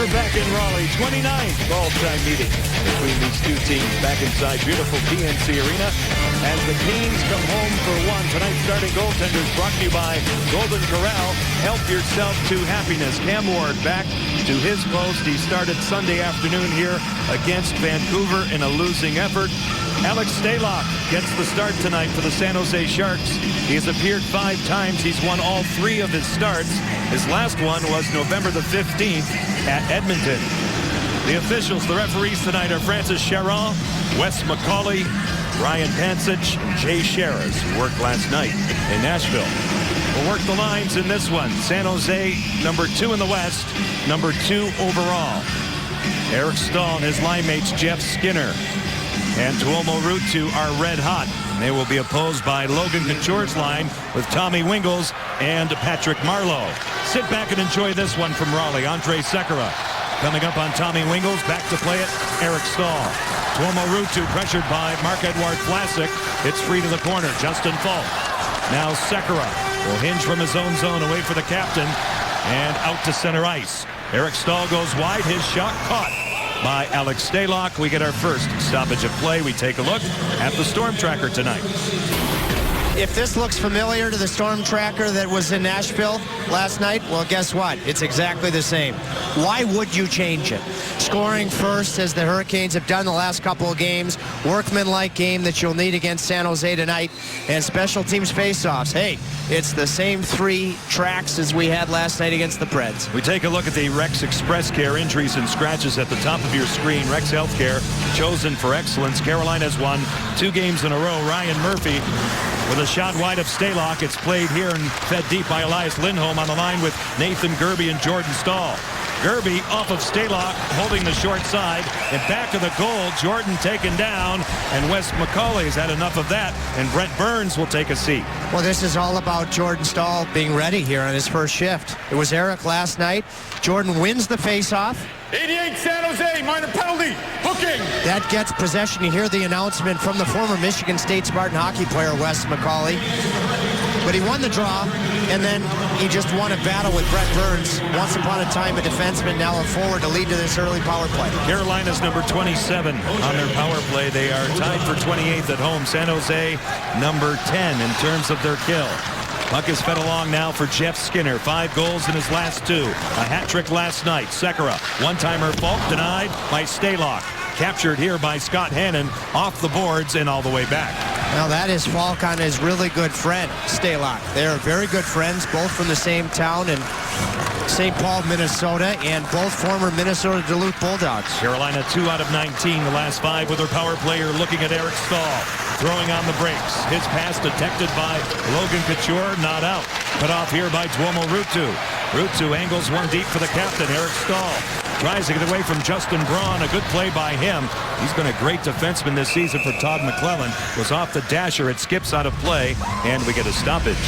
We're back in Raleigh, 29th all-time meeting between these two teams back inside beautiful PNC Arena as the Canes come home for one. Tonight's starting goaltenders brought to you by Golden Corral. Help yourself to happiness. Cam Ward back to his post. He started Sunday afternoon here against Vancouver in a losing effort. Alex Stalock gets the start tonight for the San Jose Sharks. He has appeared 5 times. He's won all 3 of his starts. His last one was November the 15th at Edmonton. The officials, the referees tonight are Francis Charon, Wes McCauley, Ryan Pansich, and Jay Sheras, who worked last night in Nashville. We'll work the lines in this one. San Jose, number 2 in the West, number 2 overall. Eric Stahl and his line mates Jeff Skinner and Tuomo Ruutu are red hot. They will be opposed by Logan Couture's line with Tommy Wingels and Patrick Marleau. Sit back and enjoy this one from Raleigh. Andre Sekera coming up on Tommy Wingels. Back to play it, Eric Stahl. Tuomo Ruutu pressured by Marc-Edouard Vlasic. It's free to the corner, Justin Falk. Now Sekera will hinge from his own zone away for the captain and out to center ice. Eric Stahl goes wide, his shot caught by Alex Stalock. We get our first stoppage of play. We take a look at the Storm Tracker tonight. If this looks familiar to the Storm Tracker that was in Nashville last night, well, guess what? It's exactly the same. Why would you change it? Scoring first, as the Hurricanes have done the last couple of games. Workman-like game that you'll need against San Jose tonight. And special teams face-offs. Hey, it's the same 3 tracks as we had last night against the Preds. We take a look at the Rex Express Care injuries and scratches at the top of your screen. Rex Healthcare, chosen for excellence. Carolina's won 2 games in a row. Ryan Murphy with a shot wide of Stalock. It's played here and fed deep by Elias Lindholm on the line with Nathan Gerbe and Jordan Stahl. Gerbe off of Stalock, holding the short side, and back of the goal, Jordan taken down, and Wes McCauley has had enough of that, and Brent Burns will take a seat. Well, this is all about Jordan Stahl being ready here on his first shift. It was Eric last night. Jordan wins the faceoff. 88 San Jose, minor penalty, hooking. That gets possession. You hear the announcement from the former Michigan State Spartan hockey player, Wes McCauley. But he won the draw, and then he just won a battle with Brent Burns. Once upon a time, a defenseman, now a forward to lead to this early power play. Carolina's number 27 on their power play. They are tied for 28th at home. San Jose, number 10 in terms of their kill. Puck is fed along now for Jeff Skinner. 5 goals in his last 2. A hat trick last night. Sekera, one-timer Falk denied by Stalock. Captured here by Scott Hannon off the boards and all the way back. Now that is Falk on his really good friend, Stalock. They're very good friends, both from the same town in St. Paul, Minnesota, and both former Minnesota Duluth Bulldogs. Carolina 2 out of 19, the last 5 with their power player looking at Eric Stahl. Throwing on the brakes. His pass detected by Logan Couture, not out. Cut off here by Tuomo Ruutu. Ruutu angles one deep for the captain, Eric Stahl. Tries to get away from Justin Braun. A good play by him. He's been a great defenseman this season for Todd McClellan. Was off the dasher. It skips out of play, and we get a stoppage.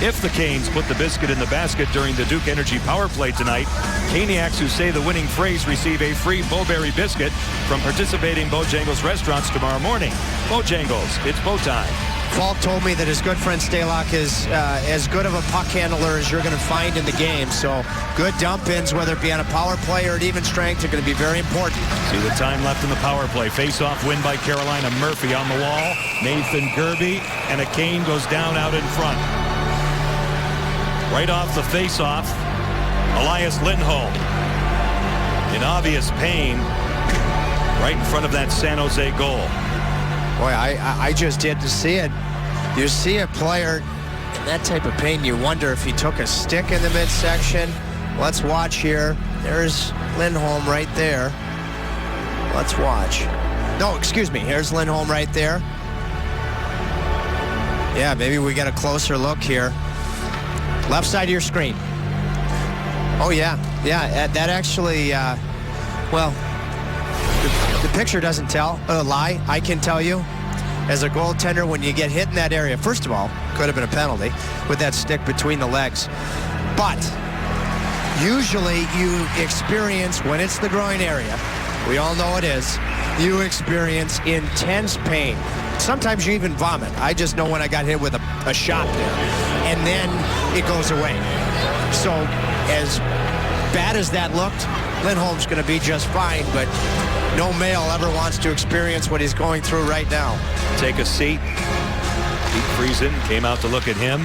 If the Canes put the biscuit in the basket during the Duke Energy power play tonight, Caniacs who say the winning phrase receive a free Bowberry biscuit from participating Bojangles restaurants tomorrow morning. Bojangles, it's bow time. Falk told me that his good friend Stalock is as good of a puck handler as you're going to find in the game. So good dump-ins, whether it be on a power play or at even strength, are going to be very important. See the time left in the power play. Face-off win by Carolina. Murphy on the wall. Nathan Gerbe, and a Kane goes down out in front. Right off the face-off, Elias Lindholm in obvious pain right in front of that San Jose goal. Boy, I just did to see it. You see a player in that type of pain, you wonder if he took a stick in the midsection. Let's watch here. There's Lindholm right there. Let's watch. No, excuse me. Here's Lindholm right there. Yeah, maybe we get a closer look here. Left side of your screen. Oh, yeah. Yeah, that actually, well, the picture doesn't tell a lie. I can tell you, as a goaltender, when you get hit in that area, first of all, could have been a penalty with that stick between the legs. But usually you experience, when it's the groin area, we all know it is, you experience intense pain. Sometimes you even vomit. I just know when I got hit with a shot there. And then it goes away. So as bad as that looked, Lindholm's going to be just fine, but no male ever wants to experience what he's going through right now. Take a seat. Pete Friesen came out to look at him.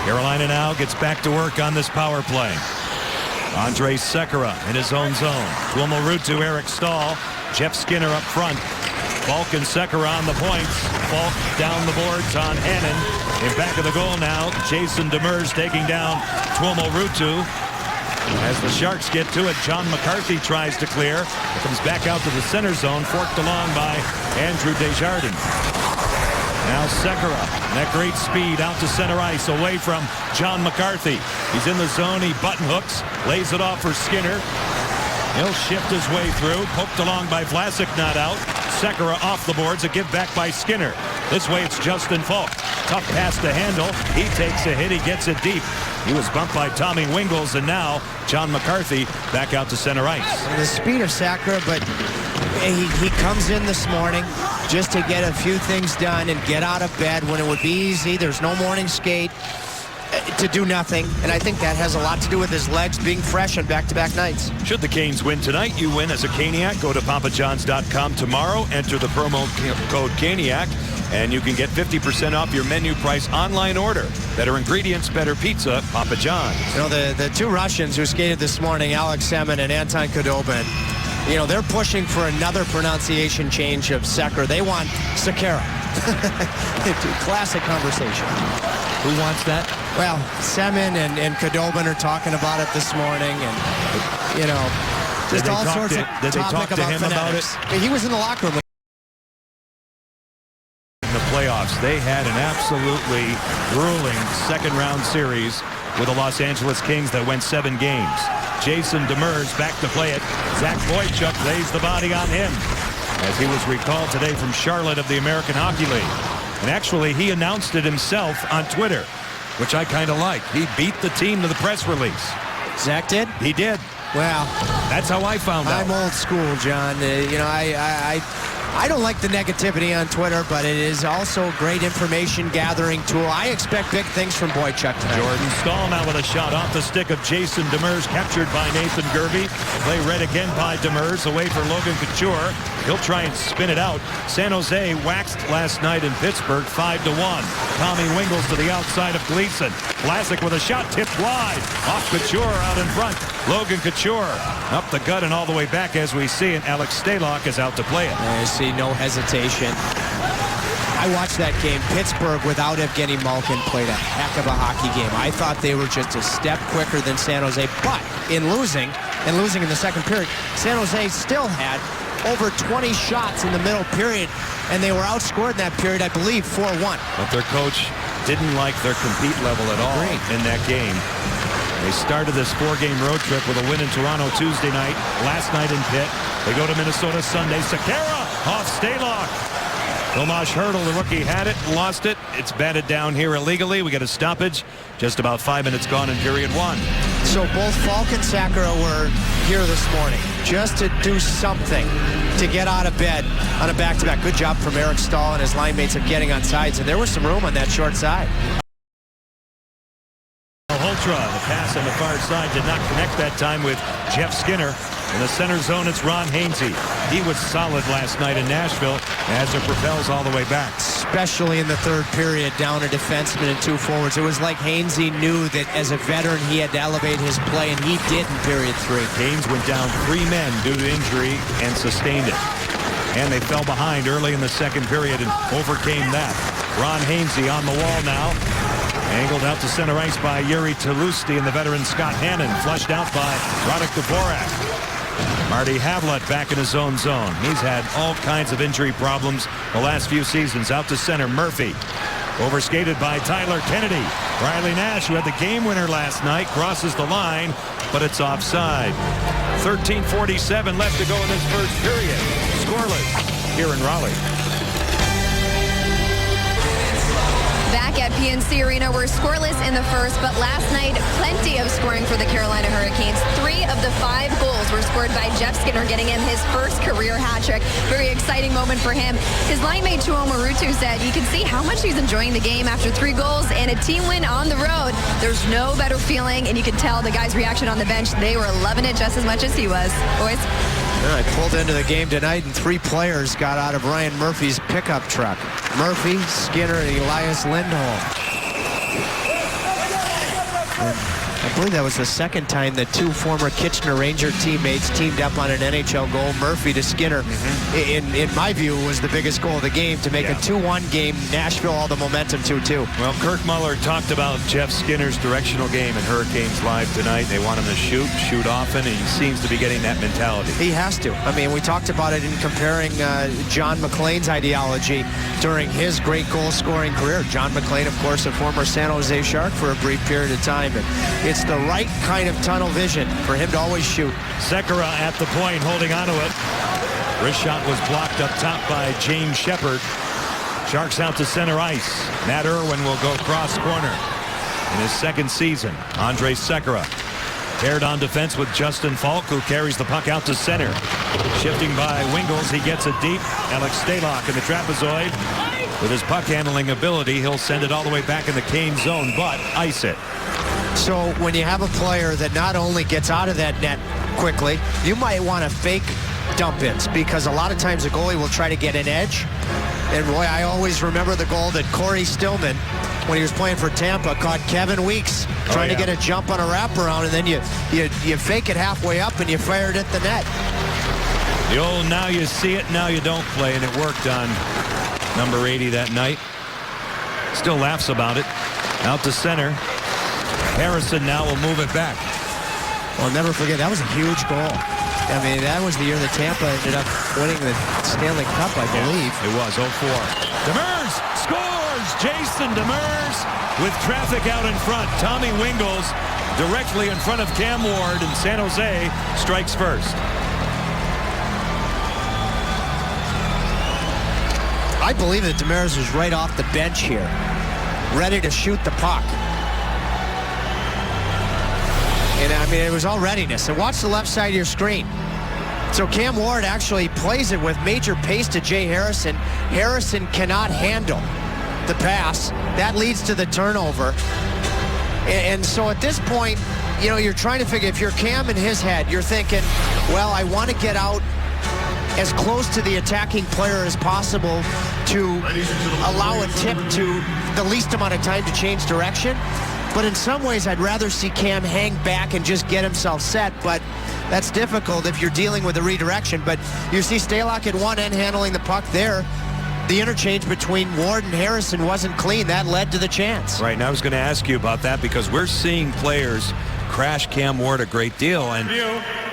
Carolina now gets back to work on this power play. Andre Sekera in his own zone. Tuomo Ruutu, Eric Stahl, Jeff Skinner up front. Falk and Sekera on the points. Falk down the boards on Hannon. In back of the goal now, Jason Demers taking down Tuomo Ruutu. As the Sharks get to it, John McCarthy tries to clear. Comes back out to the center zone, forked along by Andrew Desjardins. Now Sekera, that great speed out to center ice, away from John McCarthy. He's in the zone, he button hooks, lays it off for Skinner. He'll shift his way through, poked along by Vlasic, not out. Sekera off the boards, a give back by Skinner. This way it's Justin Falk. Tough pass to handle. He takes a hit, he gets it deep. He was bumped by Tommy Wingels, and now John McCarthy back out to center ice. The speed of Sekera, but he comes in this morning just to get a few things done and get out of bed when it would be easy. There's no morning skate, to do nothing, and I think that has a lot to do with his legs being fresh on back-to-back nights. Should the Canes win tonight, you win as a Caniac. Go to papajohns.com tomorrow, enter the promo code Caniac, and you can get 50% off your menu price online order. Better ingredients, better pizza, Papa John's. You know, the two Russians who skated this morning, Alex Semin and Anton Khudobin, you know, they're pushing for another pronunciation change of Sekera. They want Sekera. Classic conversation. Who wants that? Well, Semin and Khudobin are talking about it this morning, and, you know, just all sorts of did they talk to him about it? He was in the locker room. In the playoffs, they had an absolutely grueling second-round series with the Los Angeles Kings that went 7 games. Jason Demers back to play it. Zach Boychuk lays the body on him as he was recalled today from Charlotte of the American Hockey League. And actually, he announced it himself on Twitter, which I kind of like. He beat the team to the press release. Zach did? He did. Well, that's how I found out. I'm old school, John. You know, I don't like the negativity on Twitter, but it is also a great information gathering tool. I expect big things from Boychuk tonight. Jordan Stahl now with a shot off the stick of Jason Demers, captured by Nathan Gervey. Play read again by Demers, away for Logan Couture. He'll try and spin it out. San Jose waxed last night in Pittsburgh 5-1. Tommy Wingels to the outside of Gleason. Vlasic with a shot tipped wide. Off Couture out in front. Logan Couture up the gut and all the way back as we see it. Alex Stalock is out to play it. I see no hesitation. I watched that game. Pittsburgh without Evgeny Malkin played a heck of a hockey game. I thought they were just a step quicker than San Jose, but in losing in the second period, San Jose still had over 20 shots in the middle period, and they were outscored in that period, I believe, 4-1. But their coach didn't like their compete level at all in that game. They started this 4-game road trip with a win in Toronto Tuesday night, last night in Pitt. They go to Minnesota Sunday. Sekera off Stalock. Tomas Hertl, the rookie, had it, lost it. It's batted down here illegally. We get a stoppage. Just about 5 minutes gone in period 1. So both Falk and Sekera were here this morning just to do something to get out of bed on a back-to-back. Good job from Eric Stahl and his line mates of getting on sides, and there was some room on that short side. Holtra, the pass on the far side, did not connect that time with Jeff Skinner. In the center zone, it's Ron Hainsey. He was solid last night in Nashville as it propels all the way back. Especially in the third period, down a defenseman and 2 forwards. It was like Hainsey knew that as a veteran he had to elevate his play, and he did in period 3. Canes went down 3 men due to injury and sustained it. And they fell behind early in the second period and overcame that. Ron Hainsey on the wall now. Angled out to center ice by Yuri Talusti and the veteran Scott Hannon. Flushed out by Radek Dvorak. Marty Havlat back in his own zone. He's had all kinds of injury problems the last few seasons. Out to center, Murphy. Overskated by Tyler Kennedy. Riley Nash, who had the game winner last night, crosses the line, but it's offside. 13:47 left to go in this first period. Scoreless here in Raleigh. Back at PNC Arena, we're scoreless in the first, but last night, plenty of scoring for the Carolina Hurricanes. 3 of the 5 goals were scored by Jeff Skinner, getting him his first career hat trick. Very exciting moment for him. His line mate Tuomo Marutu said you can see how much he's enjoying the game after 3 goals and a team win on the road. There's no better feeling, and you could tell the guys' reaction on the bench. They were loving it just as much as he was. Boys? Yeah, I pulled into the game tonight, and 3 players got out of Ryan Murphy's pickup truck. Murphy, Skinner, and Elias Lindholm. I believe that was the second time that 2 former Kitchener Ranger teammates teamed up on an NHL goal. Murphy to Skinner, in my view, was the biggest goal of the game to make a 2-1 game. Nashville all the momentum 2-2. Well, Kirk Muller talked about Jeff Skinner's directional game in Hurricanes Live tonight. They want him to shoot often, and he seems to be getting that mentality. He has to. I mean, we talked about it in comparing John McClain's ideology during his great goal-scoring career. John McClain, of course, a former San Jose Shark for a brief period of time. And it's the right kind of tunnel vision for him to always shoot. Sekera at the point, holding onto it. Wrist shot was blocked up top by James Shepard. Sharks out to center ice. Matt Irwin will go cross corner. In his second season, Andrej Sekera paired on defense with Justin Falk, who carries the puck out to center. Shifting by Wingels, he gets it deep. Alex Stalock in the trapezoid. With his puck handling ability, he'll send it all the way back in the Kane zone, but ice it. So when you have a player that not only gets out of that net quickly, you might want to fake dump-ins, because a lot of times a goalie will try to get an edge. And boy, I always remember the goal that Corey Stillman, when he was playing for Tampa, caught Kevin Weeks trying to get a jump on a wraparound, and then you fake it halfway up and you fire it at the net. The old now you see it, now you don't play, and it worked on number 80 that night. Still laughs about it. Out to center. Harrison now will move it back. Well, never forget, that was a huge goal. I mean, that was the year that Tampa ended up winning the Stanley Cup, I believe. It was 0-4. Demers scores! Jason Demers with traffic out in front. Tommy Wingels directly in front of Cam Ward, and San Jose strikes first. I believe that Demers was right off the bench here, ready to shoot the puck. And I mean, it was all readiness. And watch the left side of your screen. So Cam Ward actually plays it with major pace to Jay Harrison. Harrison cannot handle the pass. That leads to the turnover. And so at this point, you know, you're trying to figure, if you're Cam in his head, you're thinking, well, I want to get out as close to the attacking player as possible to allow a tip to the least amount of time to change direction. But in some ways, I'd rather see Cam hang back and just get himself set. But that's difficult if you're dealing with a redirection. But you see Stalock at one end handling the puck there. The interchange between Ward and Harrison wasn't clean. That led to the chance. Right, and I was going to ask you about that, because we're seeing players crash Cam Ward a great deal. And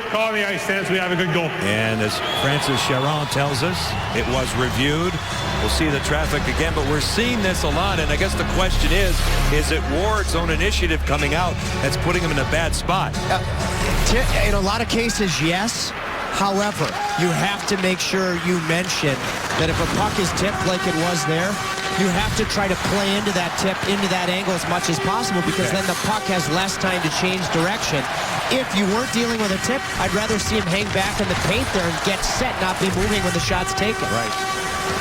call the ice stands. We have a good goal. And as Francis Charon tells us, it was reviewed. We'll see the traffic again, but we're seeing this a lot. And I guess the question is it Ward's own initiative coming out that's putting him in a bad spot? In a lot of cases, yes. However, you have to make sure you mention that if a puck is tipped like it was there, you have to try to play into that tip, into that angle as much as possible, because then the puck has less time to change direction. If you weren't dealing with a tip, I'd rather see him hang back in the paint there and get set, not be moving when the shot's taken. Right.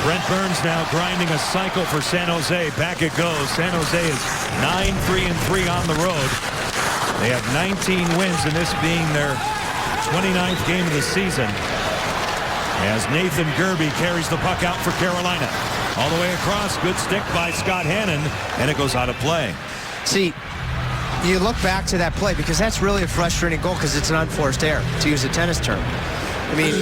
Brent Burns now grinding a cycle for San Jose. Back it goes. San Jose is 9-3-3 on the road. They have 19 wins, and this being their 29th game of the season, as Nathan Gerby carries the puck out for Carolina. All the way across, good stick by Scott Hannon, and it goes out of play. See, you look back to that play, because that's really a frustrating goal, because it's an unforced error, to use a tennis term. I mean,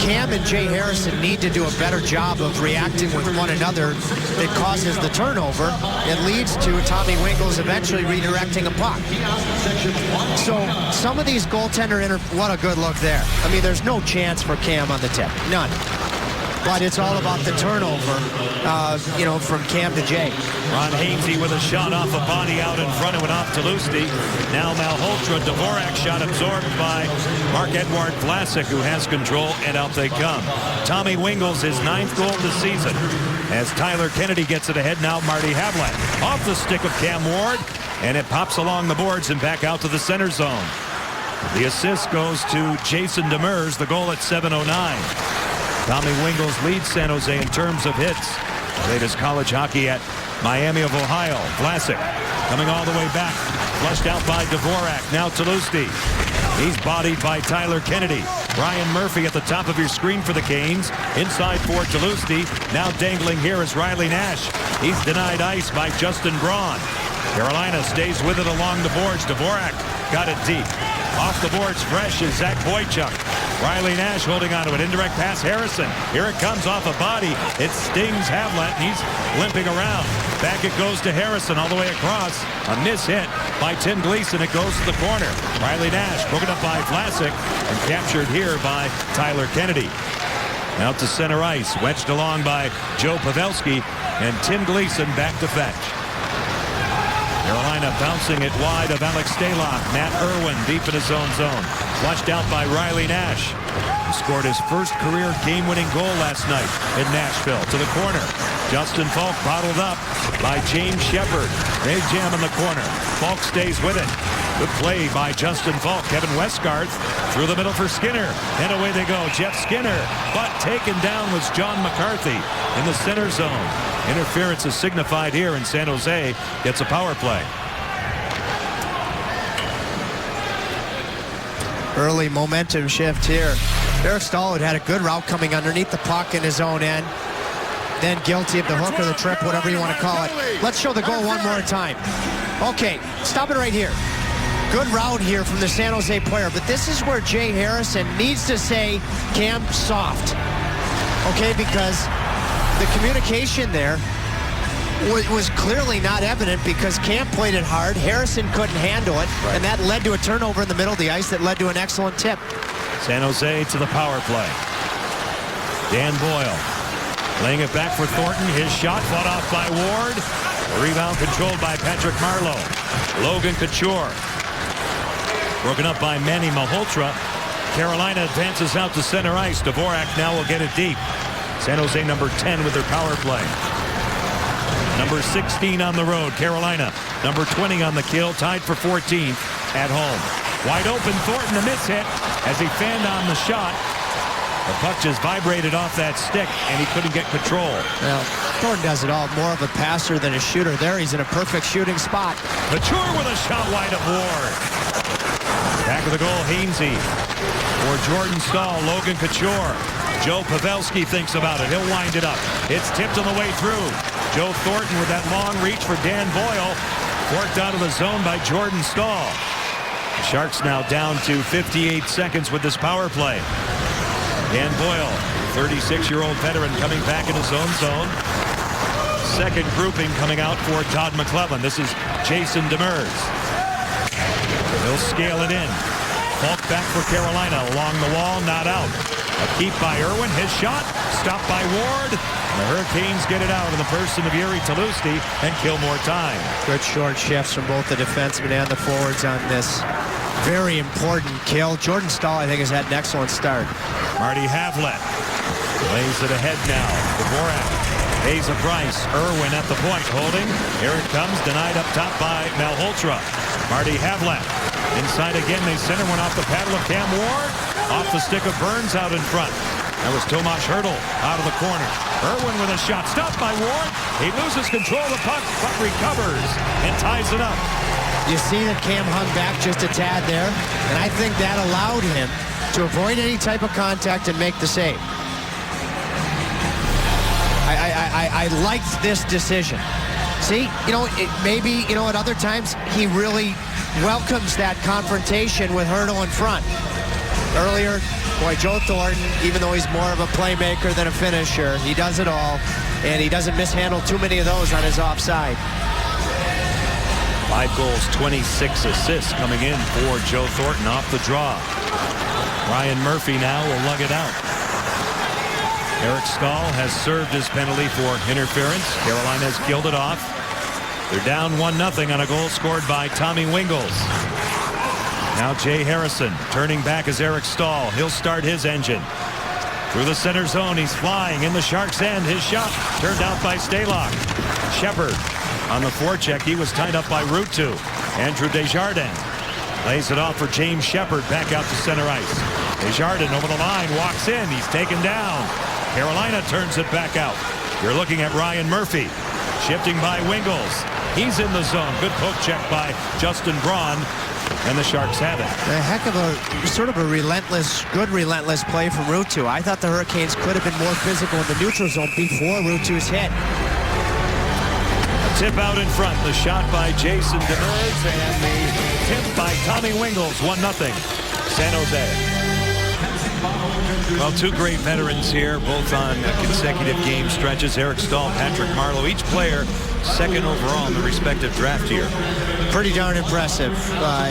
Cam and Jay Harrison need to do a better job of reacting with one another that causes the turnover. It leads to Tommy Wingels eventually redirecting a puck. So some of these goaltender what a good look there. I mean, there's no chance for Cam on the tip. None. But it's all about the turnover, you know, from Cam to Jay. Ron Hainsey with a shot off a body out in front. It went off to Lusty. Now Malhotra. Dvorak shot absorbed by Marc-Edouard Vlasic, who has control, and out they come. Tommy Wingels, his 9th goal of the season. As Tyler Kennedy gets it ahead, now Marty Havlat. Off the stick of Cam Ward, and it pops along the boards and back out to the center zone. The assist goes to Jason Demers, the goal at 7:09. Tommy Wingels leads San Jose in terms of hits. Latest college hockey at Miami of Ohio. Vlasic coming all the way back. Flushed out by Dvorak. Now Tulosti. He's bodied by Tyler Kennedy. Ryan Murphy at the top of your screen for the Canes. Inside for Tulosti. Now dangling here is Riley Nash. He's denied ice by Justin Braun. Carolina stays with it along the boards. Dvorak got it deep. Off the boards fresh is Zach Boychuk. Riley Nash holding on to it. Indirect pass Harrison. Here it comes off a body. It stings Havlat. He's limping around. Back it goes to Harrison all the way across. A miss hit by Tim Gleason. It goes to the corner. Riley Nash broken up by Vlasic and captured here by Tyler Kennedy. Out to center ice. Wedged along by Joe Pavelski. And Tim Gleason back to fetch. Carolina bouncing it wide of Alex Stalock. Matt Irwin deep in his own zone. Flushed out by Riley Nash. He scored his first career game-winning goal last night in Nashville. To the corner. Justin Falk bottled up by James Shepard. They jam in the corner. Falk stays with it. Good play by Justin Falk. Kevin Westgarth through the middle for Skinner. And away they go. Jeff Skinner. But taken down was John McCarthy in the center zone. Interference is signified here, and San Jose gets a power play. Early momentum shift here. Eric Stahl had a good route coming underneath the puck in his own end. Then guilty of the hook or the trip, whatever you want to call it. Let's show the goal one more time. Okay, stop it right here. Good route here from the San Jose player, but this is where Jay Harrison needs to say, Cam, soft. Okay, because the communication there was clearly not evident because Cam played it hard. Harrison couldn't handle it, and that led to a turnover in the middle of the ice that led to an excellent tip. San Jose to the power play. Dan Boyle laying it back for Thornton. His shot fought off by Ward. Rebound controlled by Patrick Marleau. Logan Couture. Broken up by Manny Malhotra. Carolina advances out to center ice. Dvorak now will get it deep. San Jose number 10 with their power play. Number 16 on the road, Carolina. Number 20 on the kill, tied for 14th at home. Wide open, Thornton, a miss hit as he fanned on the shot. The puck just vibrated off that stick, and he couldn't get control. Well, Thornton does it all. More of a passer than a shooter. There, he's in a perfect shooting spot. Couture with a shot wide of Ward. Back of the goal, Hainsey. For Jordan Stahl, Logan Couture. Joe Pavelski thinks about it. He'll wind it up. It's tipped on the way through. Joe Thornton with that long reach for Dan Boyle. Forked out of the zone by Jordan Stahl. The Sharks now down to 58 seconds with this power play. Dan Boyle, 36-year-old veteran, coming back in his own zone. Second grouping coming out for Todd McClellan. This is Jason Demers. He'll scale it in. Falk back for Carolina. Along the wall, not out. A keep by Irwin. His shot stopped by Ward. The Hurricanes get it out in the person of Yuri Tulosti and kill more time. Good short shifts from both the defensemen and the forwards on this very important kill. Jordan Stahl, I think, has had an excellent start. Marty Havlat lays it ahead now. Dvorak pays a price. Irwin at the point, holding. Here it comes, denied up top by Malhotra. Marty Havlat inside again. They center one off the paddle of Cam Ward. Off the stick of Burns out in front. That was Tomas Hertl out of the corner. Irwin with a shot stopped by Ward. He loses control of the puck, but recovers and ties it up. You see that Cam hung back just a tad there, and I think that allowed him to avoid any type of contact and make the save. I liked this decision. See, maybe, at other times he really welcomes that confrontation with Hertl in front. Earlier, boy, Joe Thornton, even though he's more of a playmaker than a finisher, he does it all, and he doesn't mishandle too many of those on his offside. 5 goals, 26 assists coming in for Joe Thornton off the draw. Ryan Murphy now will lug it out. Eric Stahl has served his penalty for interference. Carolina has killed it off. They're down 1-0 on a goal scored by Tommy Wingels. Now Jay Harrison turning back as Eric Stahl. He'll start his engine. Through the center zone, he's flying in the Sharks' end. His shot turned out by Stalock. Shepard on the forecheck. He was tied up by Ruutu. Andrew Desjardins lays it off for James Shepard back out to center ice. Desjardins over the line, walks in. He's taken down. Carolina turns it back out. You're looking at Ryan Murphy. Shifting by Wingles. He's in the zone. Good poke check by Justin Braun. And the Sharks have it. A heck of a sort of a good relentless play from Ruutu. I thought the Hurricanes could have been more physical in the neutral zone before Ruutu's hit. A tip out in front. The shot by Jason Demers and the tip by Tommy Wingles. 1-0. San Jose. Well, two great veterans here, both on consecutive game stretches. Eric Staal, Patrick Marleau, each player second overall in the respective draft year. Pretty darn impressive.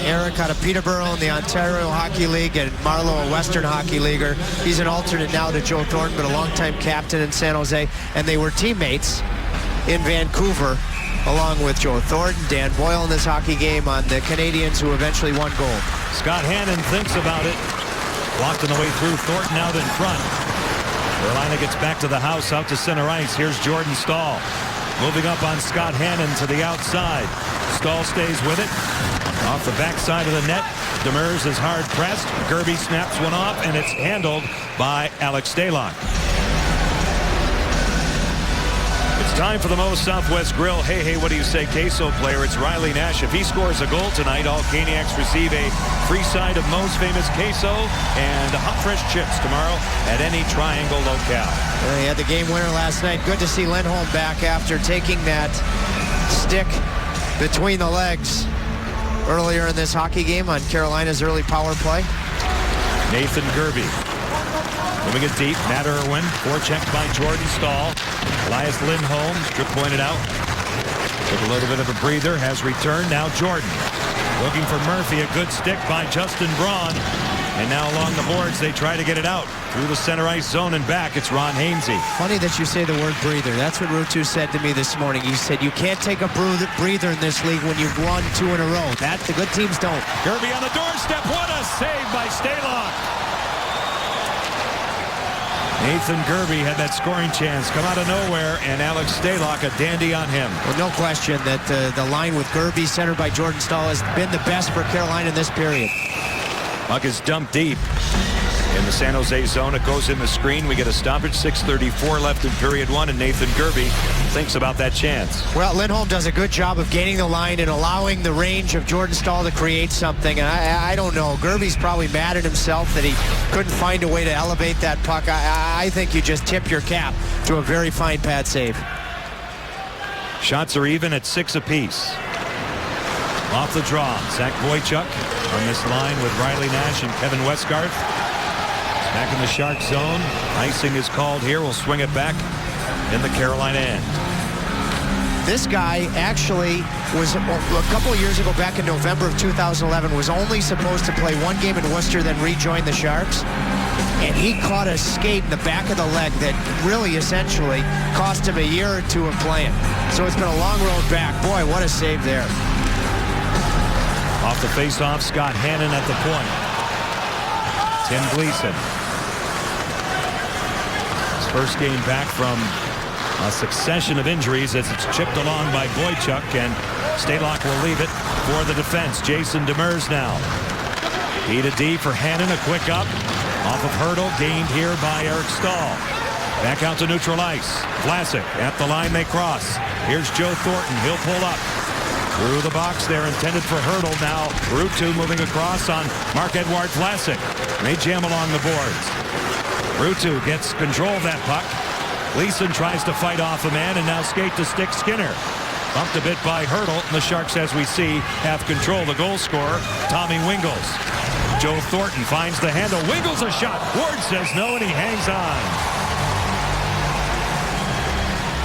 Eric out of Peterborough in the Ontario Hockey League, and Marleau, a Western Hockey Leaguer. He's an alternate now to Joe Thornton, but a longtime captain in San Jose. And they were teammates in Vancouver, along with Joe Thornton, Dan Boyle in this hockey game on the Canadiens, who eventually won gold. Scott Hannon thinks about it. Walked on the way through. Thornton out in front. Carolina gets back to the house, out to center ice. Here's Jordan Staal. Moving up on Scott Hannon to the outside. Staal stays with it. Off the backside of the net. Demers is hard pressed. Gerby snaps one off, and it's handled by Alex Stalock. It's time for the Moe's Southwest Grill. Hey, what do you say, queso player? It's Riley Nash. If he scores a goal tonight, all Caniacs receive a free side of Moe's famous queso and hot fresh chips tomorrow at any Triangle locale. He had the game winner last night. Good to see Lindholm back after taking that stick between the legs earlier in this hockey game on Carolina's early power play. Nathan Gerby moving it deep. Matt Irwin, forechecked by Jordan Staal. Elias Lindholm, strip pointed out. Took a little bit of a breather, has returned. Now Jordan looking for Murphy. A good stick by Justin Braun. And now along the boards, they try to get it out through the center ice zone and back. It's Ron Hainsey. Funny that you say the word breather. That's what Ruutu said to me this morning. He said you can't take a breather in this league when you've won 2 in a row. That the good teams don't. Gerby on the doorstep. What a save by Stalock. Nathan Gerby had that scoring chance come out of nowhere, and Alex Stalock a dandy on him. Well, no question that the line with Gerby centered by Jordan Staal has been the best for Carolina in this period. Puck is dumped deep in the San Jose zone. It goes in the screen. We get a stoppage. 6:34 left in period 1, and Nathan Gerby thinks about that chance. Well, Lindholm does a good job of gaining the line and allowing the range of Jordan Staal to create something. And I don't know. Gerby's probably mad at himself that he couldn't find a way to elevate that puck. I think you just tip your cap to a very fine pad save. Shots are even at 6 apiece. Off the draw, Zach Boychuk on this line with Riley Nash and Kevin Westgarth. Back in the Shark zone. Icing is called here. We'll swing it back in the Carolina end. This guy actually was, a couple of years ago, back in November of 2011, was only supposed to play 1 game in Worcester, then rejoin the Sharks. And he caught a skate in the back of the leg that really essentially cost him a year or 2 of playing. So it's been a long road back. Boy, what a save there. Off the faceoff, Scott Hannon at the point. Tim Gleason. His first game back from a succession of injuries as it's chipped along by Boychuk, and Stalock will leave it for the defense. Jason Demers now. D to D for Hannon, a quick up. Off of Hurdle, gained here by Eric Staal. Back out to neutral ice. Vlasic at the line, they cross. Here's Joe Thornton, he'll pull up. Through the box there, intended for Hurdle. Now Ruutu moving across on Marc-Edouard Vlasic. They jam along the boards. Ruutu gets control of that puck. Gleason tries to fight off a man and now skate to stick Skinner. Bumped a bit by Hurdle, and the Sharks, as we see, have control. The goal scorer, Tommy Wingles. Joe Thornton finds the handle. Wingles a shot. Ward says no, and he hangs on.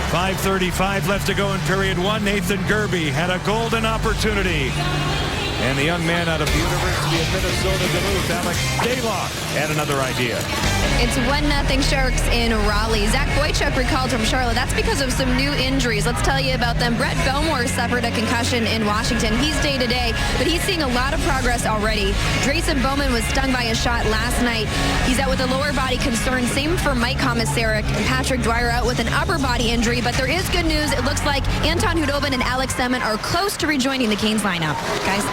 5:35 left to go in period 1. Nathan Gerby had a golden opportunity. And the young man out of the University of Minnesota Duluth, Alex Stalock, had another idea. It's 1-0 Sharks in Raleigh. Zach Boychuk recalled from Charlotte. That's because of some new injuries. Let's tell you about them. Brett Belmore suffered a concussion in Washington. He's day-to-day, but he's seeing a lot of progress already. Drayson Bowman was stung by a shot last night. He's out with a lower body concern. Same for Mike Komisarek and Patrick Dwyer out with an upper body injury. But there is good news. It looks like Anton Hudobin and Alex Semin are close to rejoining the Canes lineup. Guys.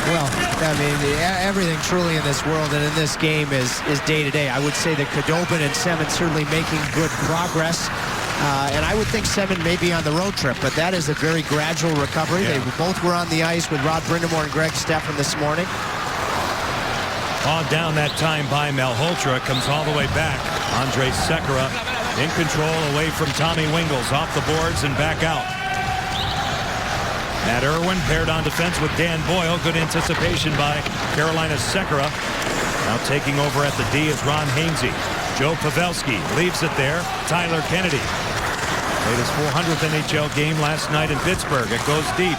Well, I mean, everything truly in this world and in this game is day-to-day. I would say that Khudobin and Semin certainly making good progress. And I would think Semin may be on the road trip, but that is a very gradual recovery. Yeah. They both were on the ice with Rod Brindamore and Greg Steffen this morning. Pawed down that time by Malhotra, comes all the way back. Andrej Sekera in control away from Tommy Wingels, off the boards and back out. Matt Irwin paired on defense with Dan Boyle. Good anticipation by Carolina Sekera. Now taking over at the D is Ron Hainsey. Joe Pavelski leaves it there. Tyler Kennedy played his 400th NHL game last night in Pittsburgh. It goes deep.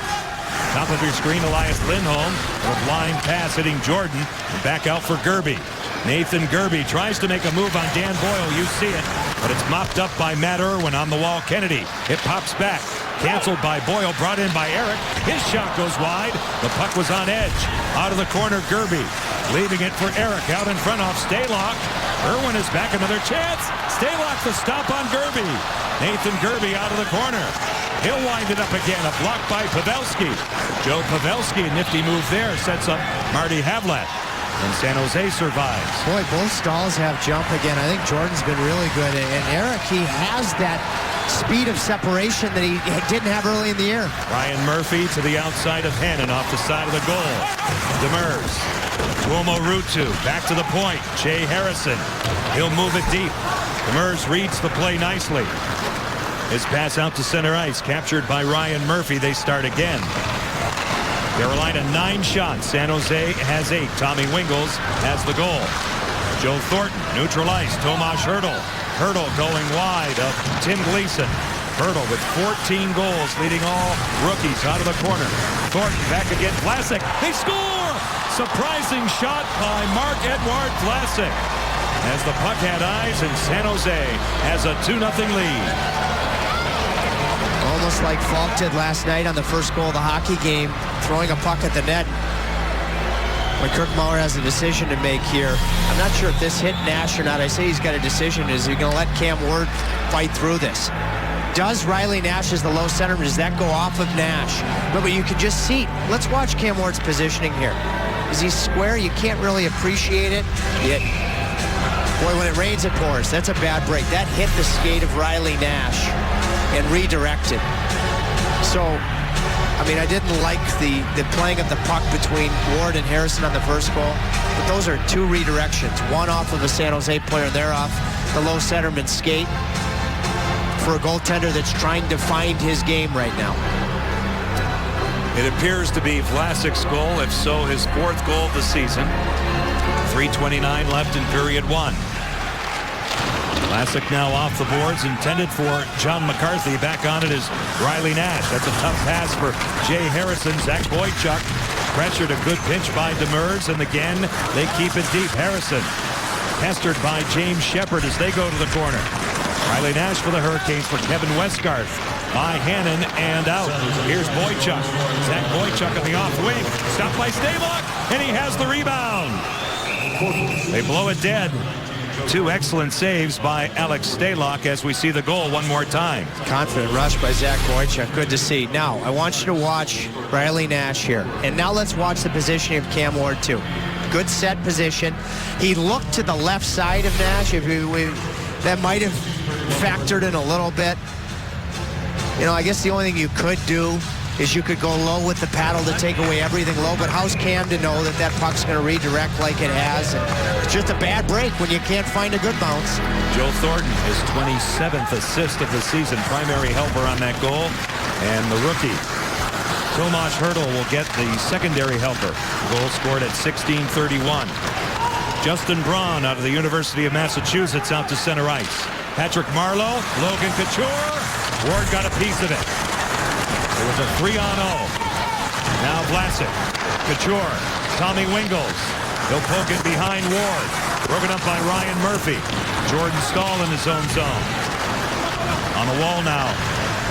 Top of your screen, Elias Lindholm. A blind pass hitting Jordan. Back out for Gerby. Nathan Gerby tries to make a move on Dan Boyle. You see it, but it's mopped up by Matt Irwin on the wall. Kennedy. It pops back. Canceled by Boyle, brought in by Eric. His shot goes wide. The puck was on edge. Out of the corner, Gerby. Leaving it for Eric. Out in front off Stalock. Irwin is back, another chance. Stalock the stop on Gerby. Nathan Gerby out of the corner. He'll wind it up again. A block by Pavelski. Joe Pavelski, a nifty move there, sets up Marty Havlat. And San Jose survives. Boy, both stalls have jump again. I think Jordan's been really good. And Eric, he has that speed of separation that he didn't have early in the year. Ryan Murphy to the outside of Hannon, off the side of the goal. Demers. Tuomo Ruutu back to the point. Jay Harrison. He'll move it deep. Demers reads the play nicely. His pass out to center ice, captured by Ryan Murphy. They start again. Carolina 9 shots. San Jose has 8. Tommy Wingels has the goal. Joe Thornton neutralized. Tomas Hertl. Hertl going wide of Tim Gleason. Hertl with 14 goals, leading all rookies out of the corner. Thornton back again. Vlasic. They score! Surprising shot by Marc-Edouard Vlasic. As the puck had eyes, and San Jose has a 2-0 lead. Almost like Falk did last night on the first goal of the hockey game, throwing a puck at the net. When Kirk Muller has a decision to make here. I'm not sure if this hit Nash or not. I say he's got a decision. Is he going to let Cam Ward fight through this? Does Riley Nash as the low center, does that go off of Nash? But you can just see, let's watch Cam Ward's positioning here. Is he square? You can't really appreciate it. Yet, boy, when it rains, it pours. That's a bad break. That hit the skate of Riley Nash and redirected. So, I mean, I didn't like the playing of the puck between Ward and Harrison on the first goal, but those are 2 redirections. One off of a San Jose player, and they're off the low centerman skate for a goaltender that's trying to find his game right now. It appears to be Vlasic's goal, if so, his 4th goal of the season. 3:29 left in period 1. Vlasic now off the boards, intended for John McCarthy. Back on it is Riley Nash. That's a tough pass for Jay Harrison. Zach Boychuk pressured, a good pinch by Demers, and again they keep it deep. Harrison pestered by James Shepard as they go to the corner. Riley Nash for the Hurricanes, for Kevin Westgarth. By Hannon and out. Here's Boychuk. Zach Boychuk on the off wing. Stopped by Stalock, and he has the rebound. They blow it dead. 2 excellent saves by Alex Stalock as we see the goal one more time. Confident rush by Zach Boychuk. Good to see. Now, I want you to watch Riley Nash here. And now let's watch the positioning of Cam Ward, too. Good set position. He looked to the left side of Nash. That might have factored in a little bit. You know, I guess the only thing you could do is you could go low with the paddle to take away everything low, but how's Cam to know that that puck's going to redirect like it has? And it's just a bad break when you can't find a good bounce. Joe Thornton, his 27th assist of the season, primary helper on that goal, and the rookie Tomas Hertl will get the secondary helper. Goal scored at 16:31. Justin Braun out of the University of Massachusetts out to center ice. Patrick Marleau, Logan Couture. Ward got a piece of it. It was a 3-on-0. Now Vlasic. Couture. Tommy Wingles. He'll poke it behind Ward. Broken up by Ryan Murphy. Jordan Staal in his own zone. On the wall now.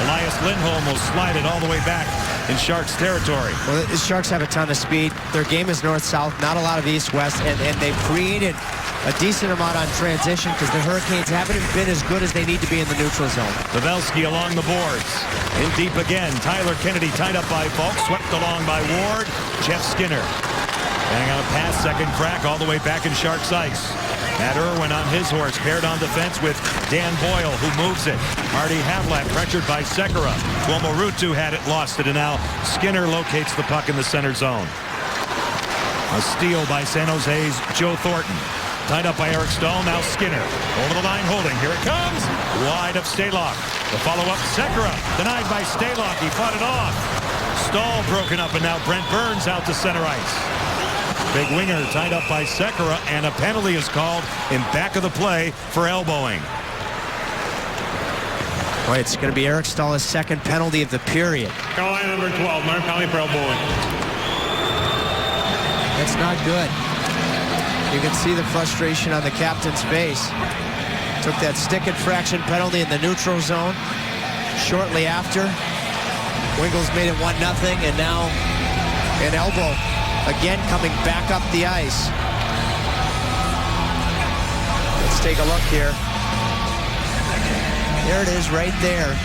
Elias Lindholm will slide it all the way back in Sharks territory. Well, the Sharks have a ton of speed. Their game is north-south, not a lot of east-west, and they've created a decent amount on transition because the Hurricanes haven't been as good as they need to be in the neutral zone. Pavelski along the boards. In deep again. Tyler Kennedy tied up by Falk. Swept along by Ward. Jeff Skinner. Bang on a pass. Second crack all the way back in Sharks ice. Matt Irwin on his horse. Paired on defense with Dan Boyle, who moves it. Marty Havlat pressured by Sekera. Tuomo Ruutu had it, lost it, and now Skinner locates the puck in the center zone. A steal by San Jose's Joe Thornton. Tied up by Eric Staal. Now Skinner. Over the line holding. Here it comes. Wide of Stalock. The follow-up. Sekera. Denied by Stalock. He fought it off. Staal broken up, and now Brent Burns out to center ice. Big winger tied up by Sekera, and a penalty is called in back of the play for elbowing. Boy, it's going to be Eric Stahl's second penalty of the period. Carolina number 12, another penalty for elbowing. That's not good. You can see the frustration on the captain's face. Took that stick infraction penalty in the neutral zone. Shortly after, Wingles made it 1-0, and now an elbow. Again, coming back up the ice. Let's take a look here. There it is right there.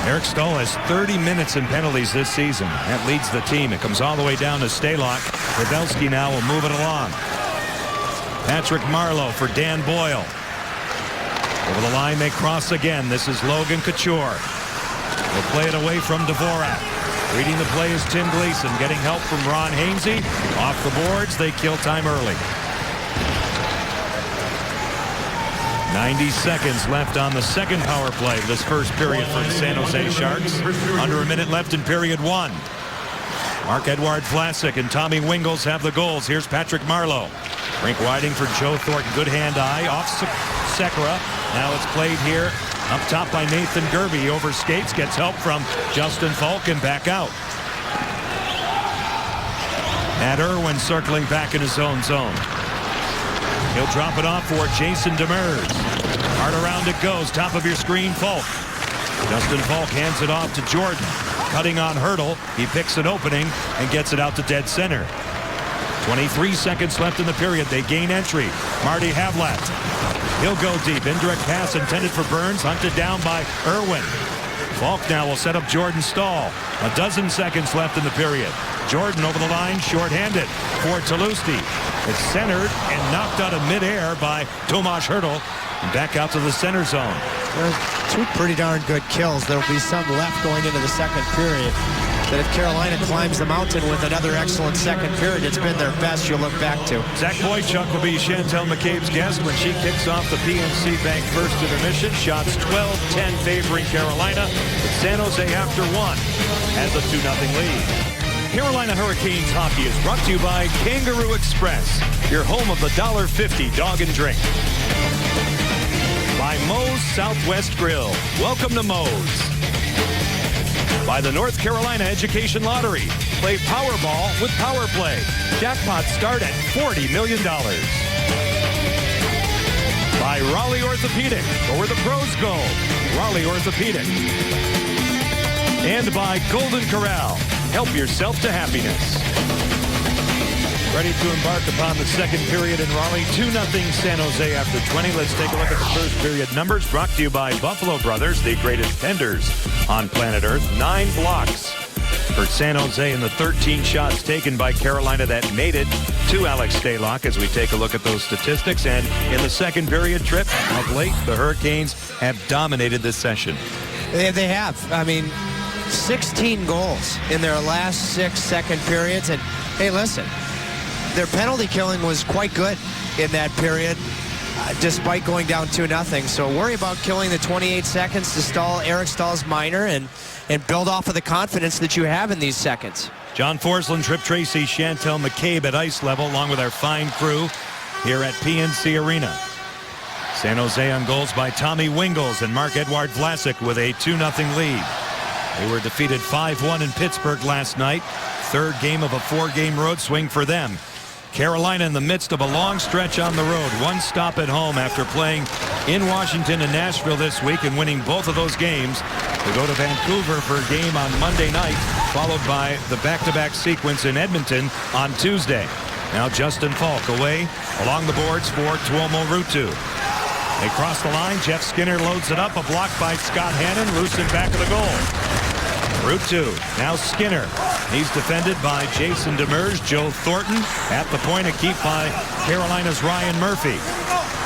Eric Staal has 30 minutes in penalties this season. That leads the team. It comes all the way down to Stalock. Pavelski now will move it along. Patrick Marleau for Dan Boyle. Over the line, they cross again. This is Logan Couture. They'll play it away from Dvorak. Reading the play is Tim Gleason, getting help from Ron Hainsey. Off the boards, they kill time early. 90 seconds left on the second power play of this first period for the San Jose Sharks. Under a minute left in period one. Marc-Edouard Vlasic and Tommy Wingles have the goals. Here's Patrick Marleau. Rink Whiting for Joe Thornton. Good hand-eye off Sekera. Now it's played here. Up top by Nathan Gerbe. Over skates. Gets help from Justin Falk and back out. Matt Irwin circling back in his own zone. He'll drop it off for Jason Demers. Hard around it goes. Top of your screen, Falk. Justin Falk hands it off to Jordan. Cutting on Hurdle. He picks an opening and gets it out to dead center. 23 seconds left in the period. They gain entry. Marty Havlat. He'll go deep. Indirect pass intended for Burns. Hunted down by Irwin. Falk now will set up Jordan Staal. A dozen seconds left in the period. Jordan over the line, shorthanded for Talusti. It's centered and knocked out of midair by Tomas Hurdle. And back out to the center zone. Two pretty darn good kills. There'll be some left going into the second period. That if Carolina climbs the mountain with another excellent second period, it's been their best you'll look back to. Zach Boychuk will be Chantel McCabe's guest when she kicks off the PNC Bank first intermission. Shots 12-10 favoring Carolina. But San Jose after one has a 2-0 lead. Carolina Hurricanes hockey is brought to you by Kangaroo Express, your home of the $1.50 dog and drink. By Moe's Southwest Grill. Welcome to Moe's. By the North Carolina Education Lottery. Play Powerball with Power Play. Jackpots start at $40 million. By Raleigh Orthopedic, go where the pros go. Raleigh Orthopedic. And by Golden Corral. Help yourself to happiness. Ready to embark upon the second period in Raleigh. 2-0 San Jose after 20. Let's take a look at the first period numbers brought to you by Buffalo Brothers, the greatest tenders on planet Earth. 9 blocks for San Jose in the 13 shots taken by Carolina that made it to Alex Stalock as we take a look at those statistics. And in the second period trip of late, the Hurricanes have dominated this session. They have. I mean, 16 goals in their last 6 second periods. And hey, listen, their penalty killing was quite good in that period, despite going down 2-0. So worry about killing the 28 seconds to stall Eric Stahl's minor and build off of the confidence that you have in these seconds. John Forsland, Trip Tracy, Chantel McCabe at ice level, along with our fine crew here at PNC Arena. San Jose on goals by Tommy Wingles and Marc-Edouard Vlasic with a 2-0 lead. They were defeated 5-1 in Pittsburgh last night. Third game of a 4-game road swing for them. Carolina in the midst of a long stretch on the road. One stop at home after playing in Washington and Nashville this week and winning both of those games. They go to Vancouver for a game on Monday night, followed by the back-to-back sequence in Edmonton on Tuesday. Now Justin Falk away along the boards for Tuomo Ruutu. They cross the line. Jeff Skinner loads it up. A block by Scott Hannon. Loosened back of the goal. Ruutu. Now Skinner. He's defended by Jason Demers. Joe Thornton at the point. A keep by Carolina's Ryan Murphy.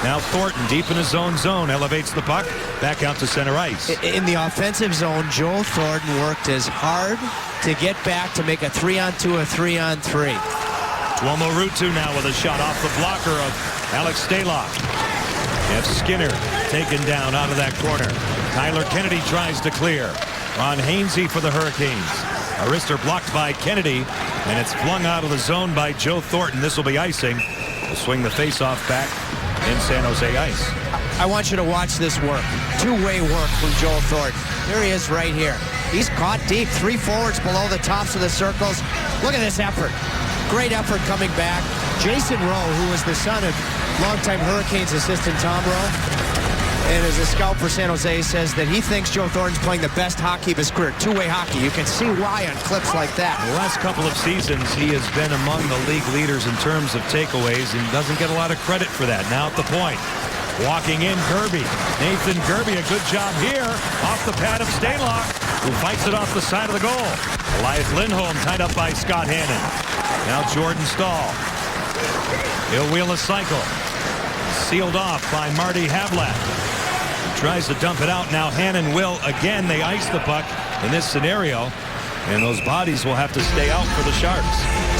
Now Thornton deep in his own zone. Elevates the puck. Back out to center ice. In the offensive zone, Joe Thornton worked as hard to get back to make a 3-on-2, a 3-on-3. Tuomo Ruutu now with a shot off the blocker of Alex Stalock. Jeff Skinner taken down out of that corner. Tyler Kennedy tries to clear. Ron Hainsey for the Hurricanes. A wrister blocked by Kennedy, and it's flung out of the zone by Joe Thornton. This will be icing. We'll swing the faceoff back in San Jose ice. I want you to watch this work. Two-way work from Joe Thornton. Here he is right here. He's caught deep. 3 forwards below the tops of the circles. Look at this effort. Great effort coming back. Jason Rowe, who was the son of longtime Hurricanes assistant Tom Rowe, and as a scout for San Jose, says that he thinks Joe Thornton's playing the best hockey of his career. Two-way hockey. You can see why on clips like that. The last couple of seasons, he has been among the league leaders in terms of takeaways, and doesn't get a lot of credit for that. Now at the point. Walking in, Kirby. Nathan Kirby, a good job here. Off the pad of Stalock, who fights it off the side of the goal. Elias Lindholm tied up by Scott Hannon. Now Jordan Staal. He'll wheel a cycle. Sealed off by Marty Havlat. Tries to dump it out. Now Hannon will again. They ice the puck in this scenario. And those bodies will have to stay out for the Sharks.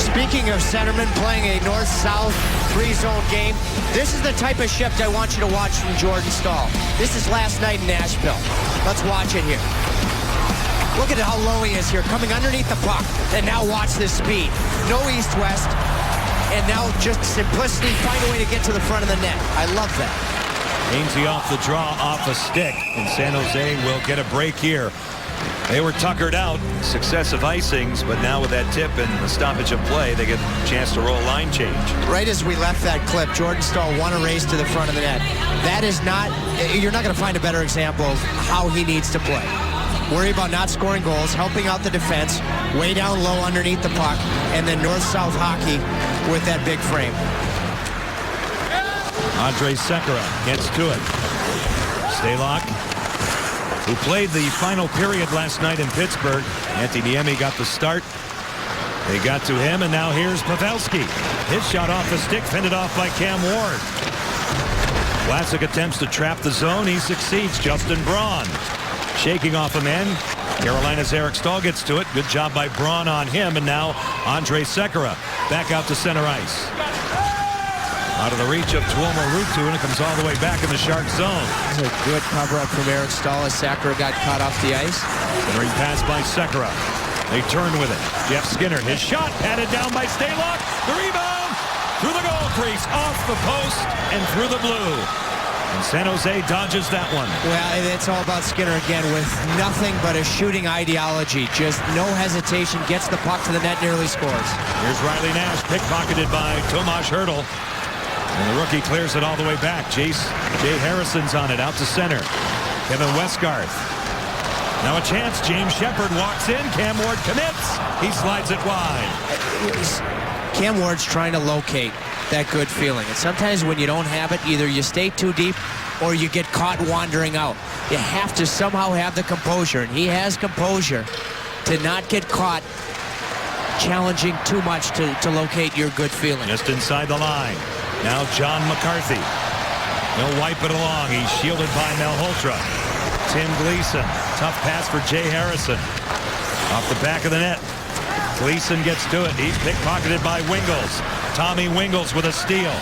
Speaking of centermen playing a north-south 3-zone game, this is the type of shift I want you to watch from Jordan Staal. This is last night in Nashville. Let's watch it here. Look at how low he is here, coming underneath the puck. And now watch this speed. No east-west. And now just simplicity, find a way to get to the front of the net. I love that. Hainsey off the draw, off a stick. And San Jose will get a break here. They were tuckered out, successive icings, but now with that tip and the stoppage of play, they get a chance to roll a line change. Right as we left that clip, Jordan Staal won a race to the front of the net. That is not, you're not going to find a better example of how he needs to play. Worry about not scoring goals, helping out the defense, way down low underneath the puck, and then north-south hockey with that big frame. Andrej Sekera gets to it. Stalock, who played the final period last night in Pittsburgh. Antti Niemi got the start. They got to him, and now here's Pavelski. His shot off the stick, fended off by Cam Ward. Vlasic attempts to trap the zone. He succeeds. Justin Braun shaking off a man. Carolina's Eric Staal gets to it. Good job by Braun on him, and now Andrej Sekera back out to center ice. Out of the reach of Tuomo Ruutu, and it comes all the way back in the Shark zone. That's a good cover-up from Eric Staal as Sekera got caught off the ice. Great pass by Sekera. They turn with it. Jeff Skinner, his shot patted down by Stalock. The rebound through the goal crease, off the post, and through the blue. And San Jose dodges that one. Well, it's all about Skinner again with nothing but a shooting ideology. Just no hesitation, gets the puck to the net, nearly scores. Here's Riley Nash, pickpocketed by Tomas Hertl. And the rookie clears it all the way back. Jay Harrison's on it, out to center. Kevin Westgarth. Now a chance. James Shepard walks in. Cam Ward commits. He slides it wide. Cam Ward's trying to locate that good feeling. And sometimes when you don't have it, either you stay too deep or you get caught wandering out. You have to somehow have the composure. And he has composure to not get caught challenging too much to locate your good feeling. Just inside the line. Now John McCarthy. He'll wipe it along. He's shielded by Malhotra. Tim Gleason. Tough pass for Jay Harrison. Off the back of the net. Gleason gets to it. He's pickpocketed by Wingles. Tommy Wingles with a steal.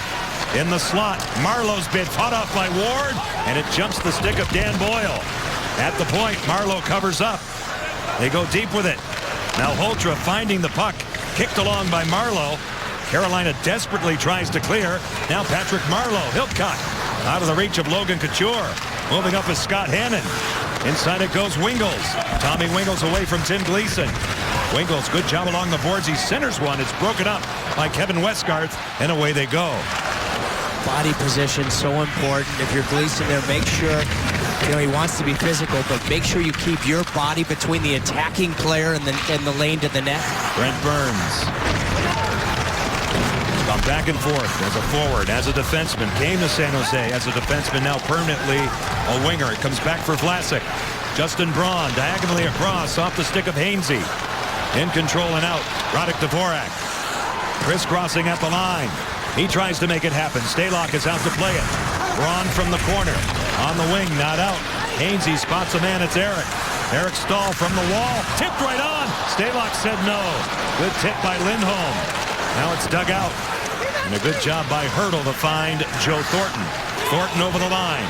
In the slot. Marlowe's bid fought off by Ward. And it jumps the stick of Dan Boyle. At the point, Marlowe covers up. They go deep with it. Malhotra finding the puck. Kicked along by Marlowe. Carolina desperately tries to clear. Now Patrick Marleau, he'll cut. Out of the reach of Logan Couture. Moving up is Scott Hannon. Inside it goes Wingles. Tommy Wingles away from Tim Gleason. Wingles, good job along the boards. He centers one. It's broken up by Kevin Westgarth, and away they go. Body position so important. If you're Gleason there, make sure, he wants to be physical, but make sure you keep your body between the attacking player and the lane to the net. Brent Burns. Gone back and forth as a forward, as a defenseman. Came to San Jose as a defenseman, now permanently a winger. It comes back for Vlasic. Justin Braun diagonally across off the stick of Hainsey. In control and out. Radek Dvorak. Crisscrossing at the line. He tries to make it happen. Stalock is out to play it. Braun from the corner. On the wing, not out. Hainsey spots a man. It's Eric. Eric Stahl from the wall. Tipped right on. Stalock said no. Good tip by Lindholm. Now it's dug out. And a good job by Hurdle to find Joe Thornton. Thornton over the line.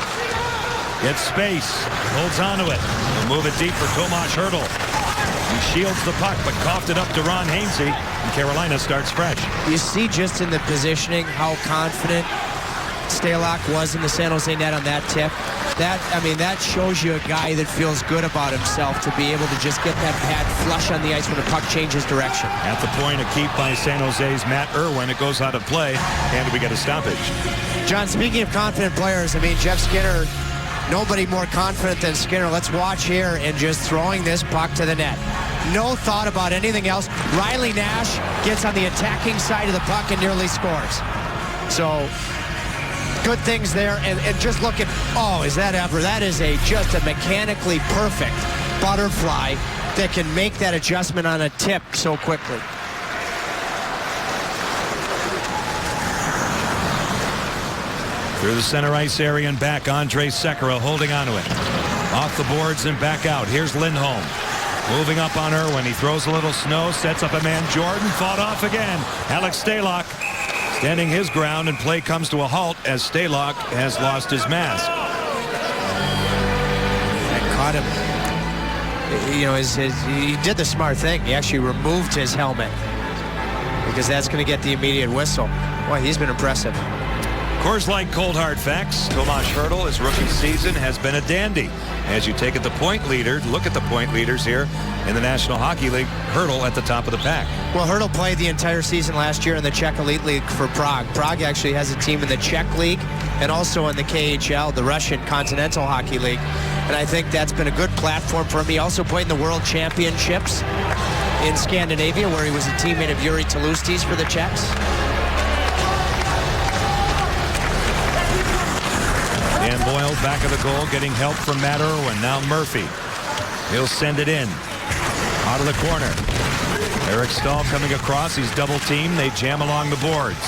Gets space. Holds onto it. He'll move it deep for Tomas Hurdle. He shields the puck, but coughed it up to Ron Hainsey. And Carolina starts fresh. You see just in the positioning how confident Stalock was in the San Jose net on that tip. That shows you a guy that feels good about himself to be able to just get that pad flush on the ice when the puck changes direction. At the point, a keep by San Jose's Matt Irwin. It goes out of play, and we get a stoppage. John, speaking of confident players, Jeff Skinner, nobody more confident than Skinner. Let's watch here and just throwing this puck to the net. No thought about anything else. Riley Nash gets on the attacking side of the puck and nearly scores. So good things there, and just look at, is that ever? That is just a mechanically perfect butterfly that can make that adjustment on a tip so quickly. Through the center ice area and back, Andrej Sekera holding onto it. Off the boards and back out. Here's Lindholm. Moving up on Irwin. He throws a little snow, sets up a man. Jordan fought off again. Alex Stalock standing his ground, and play comes to a halt as Stalock has lost his mask. And caught him. He did the smart thing. He actually removed his helmet because that's going to get the immediate whistle. Boy, he's been impressive. Coors Light Cold Hard Facts. Tomas Hurdle, his rookie season, has been a dandy. As you take at the point leader, look at the point leaders here in the National Hockey League. Hurdle at the top of the pack. Well, Hurdle played the entire season last year in the Czech Elite League for Prague. Prague actually has a team in the Czech League and also in the KHL, the Russian Continental Hockey League. And I think that's been a good platform for him. He also played in the World Championships in Scandinavia, where he was a teammate of Yuri Talustis for the Czechs. Dan Boyle back of the goal, getting help from Matt Irwin. Now Murphy. He'll send it in. Out of the corner. Eric Stahl coming across. He's double teamed. They jam along the boards.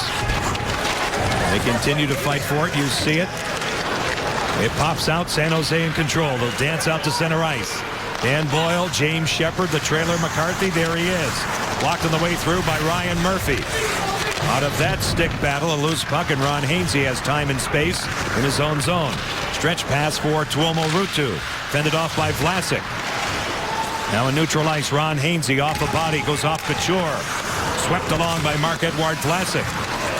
They continue to fight for it. You see it. It pops out. San Jose in control. They'll dance out to center ice. Dan Boyle, James Shepard, the trailer McCarthy. There he is. Blocked on the way through by Ryan Murphy. Out of that stick battle, a loose puck, and Ron Hainsey has time and space in his own zone. Stretch pass for Tuomo Ruutu. Fended off by Vlasic. Now in neutral ice, Ron Hainsey off a body, goes off Couture. Swept along by Marc-Edouard Vlasic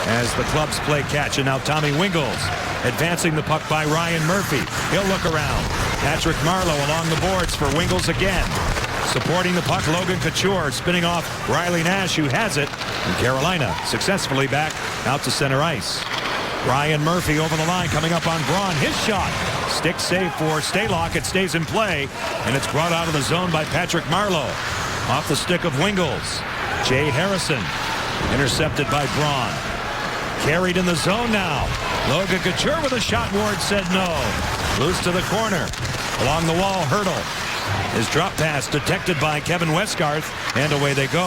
as the clubs play catch. And now Tommy Wingles advancing the puck by Ryan Murphy. He'll look around. Patrick Marleau along the boards for Wingles again. Supporting the puck, Logan Couture spinning off Riley Nash, who has it. And Carolina successfully back out to center ice. Ryan Murphy over the line, coming up on Braun. His shot. Stick save for Stalock. It stays in play, and it's brought out of the zone by Patrick Marleau. Off the stick of Wingles. Jay Harrison intercepted by Braun. Carried in the zone now. Logan Couture with a shot. Ward said no. Loose to the corner. Along the wall, Hurdle. His drop pass detected by Kevin Westgarth, and away they go.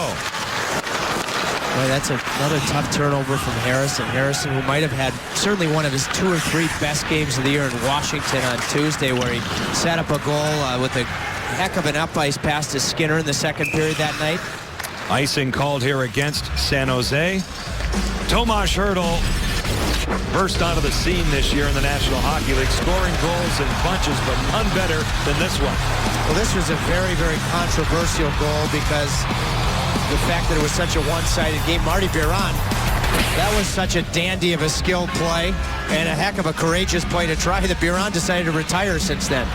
Boy, that's another tough turnover from Harrison. Harrison, who might have had certainly one of his 2 or 3 best games of the year in Washington on Tuesday, where he set up a goal with a heck of an up-ice pass to Skinner in the second period that night. Icing called here against San Jose. Tomas Hurdle burst onto the scene this year in the National Hockey League, scoring goals in bunches, but none better than this one. Well, this was a very, very controversial goal because the fact that it was such a one-sided game. Marty Biron That was such a dandy of a skilled play and a heck of a courageous play to try that Biron decided to retire since then.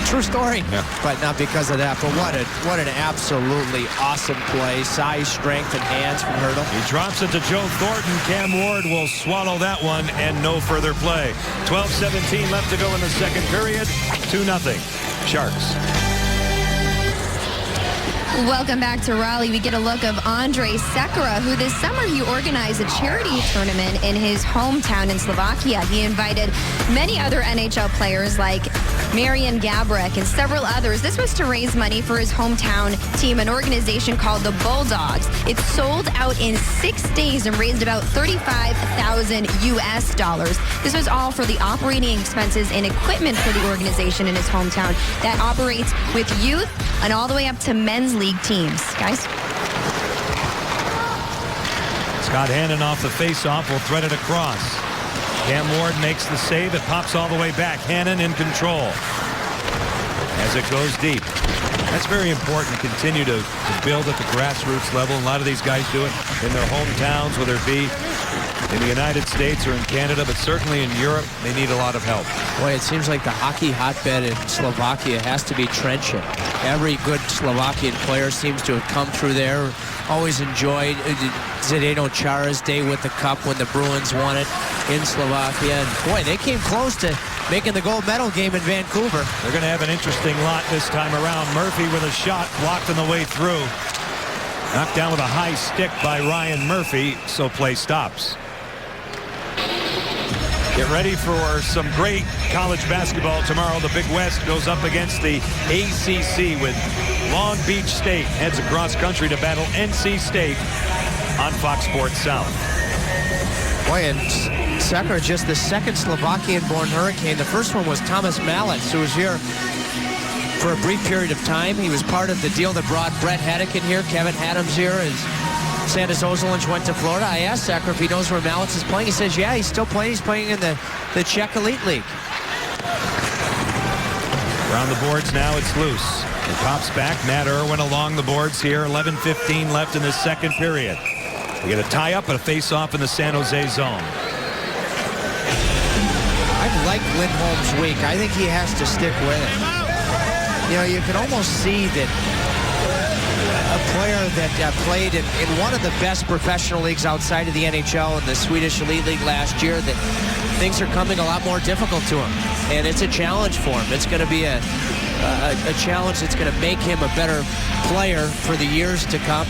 True story. Yeah. But not because of that. But what an absolutely awesome play. Size, strength, and hands from Hertl. He drops it to Joe Thornton. Cam Ward will swallow that one and no further play. 12:17 left to go in the second period. 2-0. Sharks. Welcome back to Raleigh. We get a look of Andre Sekera, who this summer he organized a charity tournament in his hometown in Slovakia. He invited many other NHL players like Marian Gaborik and several others. This was to raise money for his hometown team, an organization called the Bulldogs. It sold out in 6 days and raised about $35,000 US. This was all for the operating expenses and equipment for the organization in his hometown that operates with youth and all the way up to men's league teams. Guys? Scott Hannon off the faceoff will thread it across. Cam Ward makes the save. It pops all the way back. Hannon in control as it goes deep. That's very important to continue to build at the grassroots level. A lot of these guys do it in their hometowns, whether it be in the United States or in Canada, but certainly in Europe, they need a lot of help. Boy, it seems like the hockey hotbed in Slovakia has to be trenchant. Every good Slovakian player seems to have come through there. Always enjoyed Zdeno Chara's day with the cup when the Bruins won it in Slovakia. And boy, they came close to making the gold medal game in Vancouver. They're going to have an interesting lot this time around. Murphy with a shot blocked on the way through. Knocked down with a high stick by Ryan Murphy, so play stops. Get ready for some great college basketball tomorrow. The Big West goes up against the ACC with Long Beach State heads across country to battle NC State on Fox Sports South. Boy, and Sekera, just the second Slovakian-born Hurricane. The first one was Thomas Mallets, who was here for a brief period of time. He was part of the deal that brought Brett Hedrick in here. Kevin Adams here as Sandis Ozolinsh went to Florida. I asked Sekera if he knows where Mallets is playing. He says, yeah, he's still playing. He's playing in the Czech Elite League. Around the boards now, it's loose. It pops back. Matt Irwin along the boards here. 11:15 left in the second period. We get a tie-up and a face-off in the San Jose zone. I like Lindholm's week. I think he has to stick with it. You know, you can almost see that a player that played in one of the best professional leagues outside of the NHL in the Swedish Elite League last year, that things are coming a lot more difficult to him. And it's a challenge for him. It's going to be a challenge that's going to make him a better player for the years to come.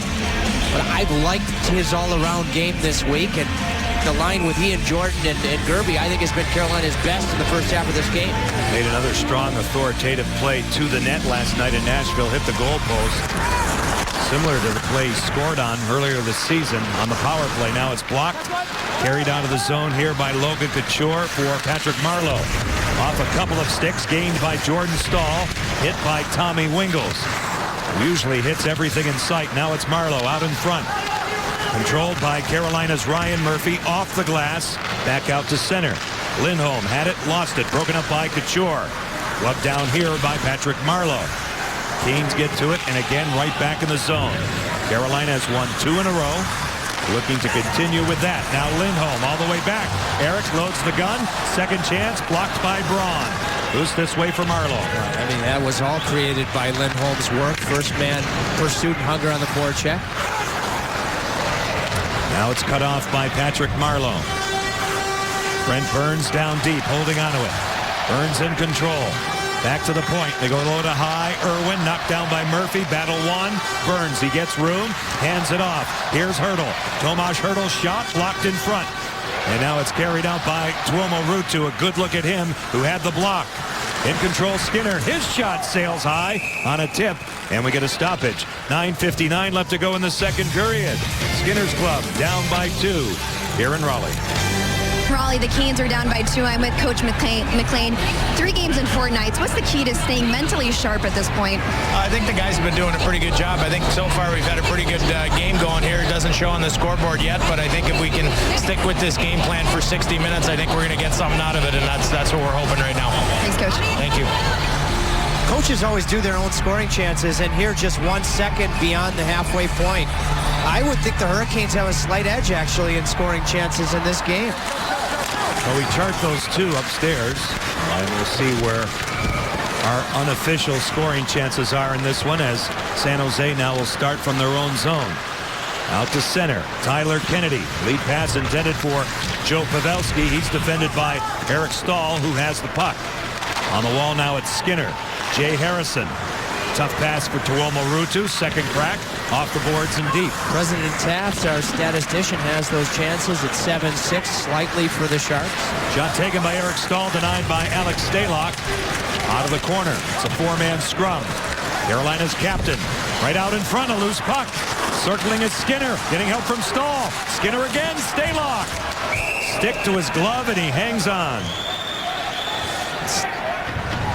But I've liked his all-around game this week, and the line with he and Jordan and Gerby, I think, has been Carolina's best in the first half of this game. Made another strong, authoritative play to the net last night in Nashville, hit the goalpost. Similar to the play he scored on earlier this season on the power play. Now it's blocked, carried out of the zone here by Logan Couture for Patrick Marleau. Off a couple of sticks, gained by Jordan Staal, hit by Tommy Wingels. Usually hits everything in sight. Now it's Marleau out in front. Controlled by Carolina's Ryan Murphy, off the glass, back out to center. Lindholm had it, lost it, broken up by Couture. Gloved down here by Patrick Marleau. Canes get to it, and again right back in the zone. Carolina has won 2 in a row, looking to continue with that. Now Lindholm all the way back. Eric loads the gun, second chance, blocked by Braun. Loose this way for Marleau. I mean, that was all created by Lindholm's work. First man pursuit and hunger on the forecheck. Now it's cut off by Patrick Marleau. Brent Burns down deep, holding onto it. Burns in control. Back to the point. They go low to high. Irwin knocked down by Murphy. Battle one. Burns, he gets room. Hands it off. Here's Hertl. Tomas Hertl's shot blocked in front. And now it's carried out by Tuomo Ruutu. A good look at him who had the block. In control, Skinner. His shot sails high on a tip. And we get a stoppage. 9:59 left to go in the second period. Skinner's club down by 2 here in Raleigh. Raleigh, the Canes are down by 2. I'm with Coach McLean. 3 games in 4 nights. What's the key to staying mentally sharp at this point? I think the guys have been doing a pretty good job. I think so far we've had a pretty good game going here. It doesn't show on the scoreboard yet, but I think if we can stick with this game plan for 60 minutes, I think we're going to get something out of it, and that's what we're hoping right now. Thanks, Coach. Thank you. Coaches always do their own scoring chances, and here just 1 second beyond the halfway point. I would think the Hurricanes have a slight edge, actually, in scoring chances in this game. So we chart those two upstairs, and we'll see where our unofficial scoring chances are in this one, as San Jose now will start from their own zone. Out to center, Tyler Kennedy. Lead pass intended for Joe Pavelski. He's defended by Eric Staal, who has the puck. On the wall now, it's Skinner. Jay Harrison. Tough pass for Tuomo Ruutu. Second crack off the boards and deep. President Taft, our statistician, has those chances at 7-6, slightly for the Sharks. Shot taken by Eric Staal, denied by Alex Stalock. Out of the corner. It's a four-man scrum. Carolina's captain right out in front, a loose puck. Circling is Skinner, getting help from Staal. Skinner again, Stalock. Stick to his glove, and he hangs on.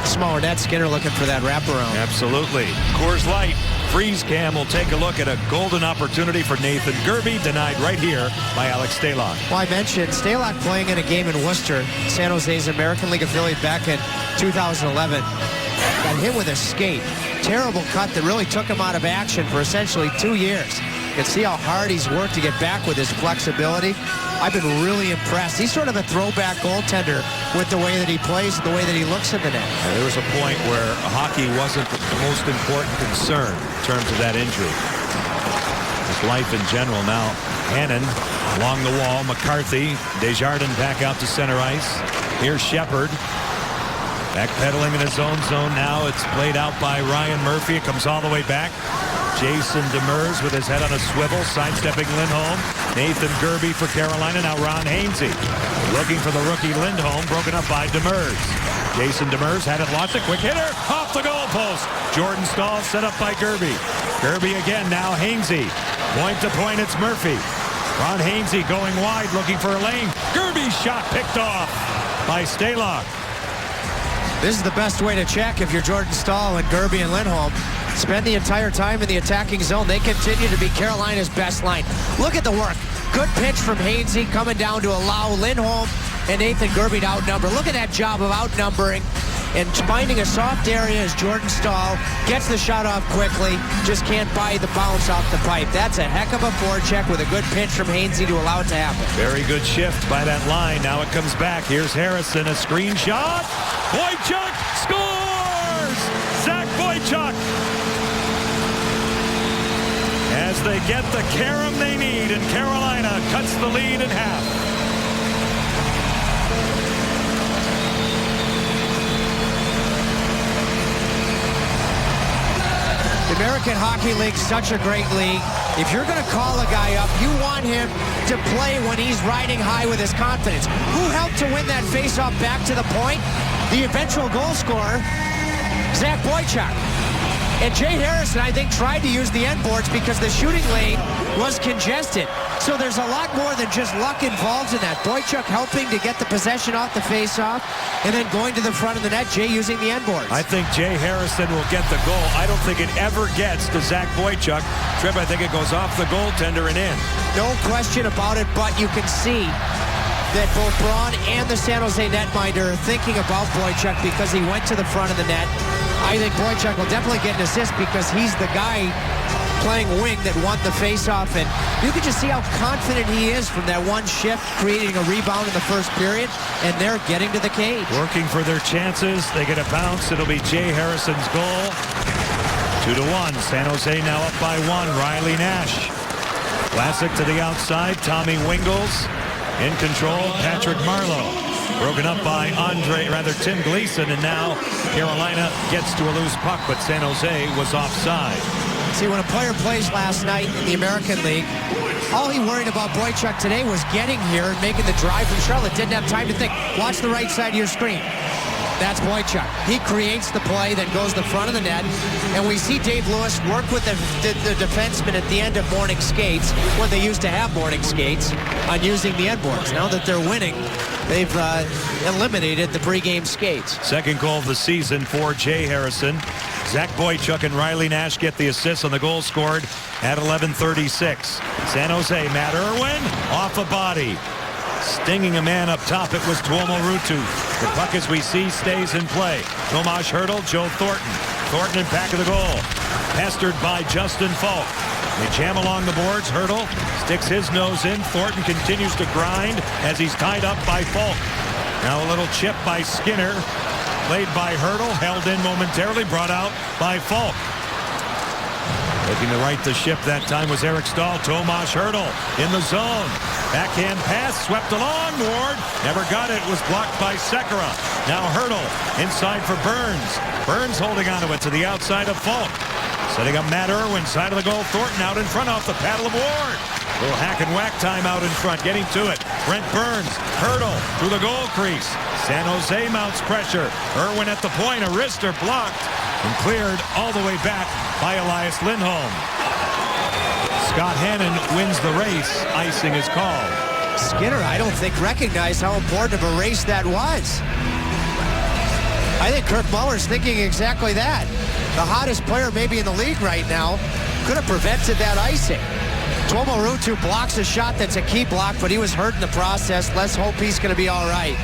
Smaller net. Skinner looking for that wraparound. Absolutely. Coors Light. Freeze Cam will take a look at a golden opportunity for Nathan Gerbe, denied right here by Alex Stalock. Well, I mentioned Stalock playing in a game in Worcester, San Jose's American League affiliate, back in 2011. Got hit with a skate. Terrible cut that really took him out of action for essentially 2 years. You can see how hard he's worked to get back with his flexibility. I've been really impressed. He's sort of a throwback goaltender with the way that he plays and the way that he looks in the net. There was a point where hockey wasn't the most important concern in terms of that injury. His life in general. Now Hannon along the wall. McCarthy. Desjardins back out to center ice. Here's Shepard. Backpedaling in his own zone now. It's played out by Ryan Murphy. It comes all the way back. Jason Demers with his head on a swivel, sidestepping Lindholm. Nathan Gerbe for Carolina. Now Ron Hainsey looking for the rookie Lindholm, broken up by Demers. Jason Demers had it, lost it, quick hitter, off the goalpost. Jordan Staal set up by Gerbe. Gerbe again, now Hainsey. Point to point, it's Murphy. Ron Hainsey going wide, looking for a lane. Gerbe's shot picked off by Stalock. This is the best way to check if you're Jordan Staal and Gerbe and Lindholm. Spend the entire time in the attacking zone. They continue to be Carolina's best line. Look at the work. Good pitch from Hainsey coming down to allow Lindholm and Nathan Gerbe to outnumber. Look at that job of outnumbering and finding a soft area as Jordan Staal gets the shot off quickly. Just can't buy the bounce off the pipe. That's a heck of a forecheck with a good pitch from Hainsey to allow it to happen. Very good shift by that line. Now it comes back. Here's Harrison, a screen shot. Boychuk scores! Zach Boychuk! As they get the carom they need, and Carolina cuts the lead in half. The American Hockey League, such a great league. If you're going to call a guy up, you want him to play when he's riding high with his confidence. Who helped to win that faceoff back to the point? The eventual goal scorer, Zach Boychuk. And Jay Harrison, I think, tried to use the end boards because the shooting lane was congested. So there's a lot more than just luck involved in that. Boychuk helping to get the possession off the faceoff and then going to the front of the net, Jay using the end boards. I think Jay Harrison will get the goal. I don't think it ever gets to Zach Boychuk. Trip, I think it goes off the goaltender and in. No question about it, but you can see that both Braun and the San Jose netminder are thinking about Boychuk because he went to the front of the net. I think Boychuk will definitely get an assist because he's the guy playing wing that won the faceoff, and you can just see how confident he is from that one shift, creating a rebound in the first period, and they're getting to the cage. Working for their chances. They get a bounce. It'll be Jay Harrison's goal. 2-1. San Jose now up by 1. Riley Nash. Classic to the outside. Tommy Wingles in control. Patrick Marleau. Broken up by Tim Gleason, and now Carolina gets to a loose puck, but San Jose was offside. See, when a player plays last night in the American League, all he worried about Boychuk today was getting here and making the drive from Charlotte. Didn't have time to think. Watch the right side of your screen. That's Boychuk. He creates the play that goes the front of the net, and we see Dave Lewis work with the defenseman at the end of morning skates, when they used to have morning skates, on using the end boards. Now that they're winning, they've eliminated the pregame skates. Second goal of the season for Jay Harrison. Zach Boychuk and Riley Nash get the assist on the goal scored at 11:36. San Jose, Matt Irwin off a body. Stinging a man up top, it was Tuomo Ruutu. The puck, as we see, stays in play. Tomas Hertl, Joe Thornton. Thornton in back of the goal. Pestered by Justin Falk. They jam along the boards. Hurdle sticks his nose in. Thornton continues to grind as he's tied up by Falk. Now a little chip by Skinner. Played by Hurdle. Held in momentarily. Brought out by Falk. Looking to right the ship that time was Eric Stahl. Tomas Hurdle in the zone. Backhand pass swept along. Ward never got it. Was blocked by Sekera. Now Hurdle inside for Burns. Burns holding onto it to the outside of Falk. Setting up Matt Irwin, side of the goal. Thornton out in front off the paddle of Ward. Little hack and whack time out in front. Getting to it. Brent Burns. Hurdle through the goal crease. San Jose mounts pressure. Irwin at the point. A wrister blocked and cleared all the way back by Elias Lindholm. Scott Hannon wins the race. Icing is called. Skinner, I don't think, recognized how important of a race that was. I think Kirk Muller's thinking exactly that. The hottest player maybe in the league right now could have prevented that icing. Tuomo Ruutu blocks a shot that's a key block, but he was hurt in the process. Let's hope he's going to be all right.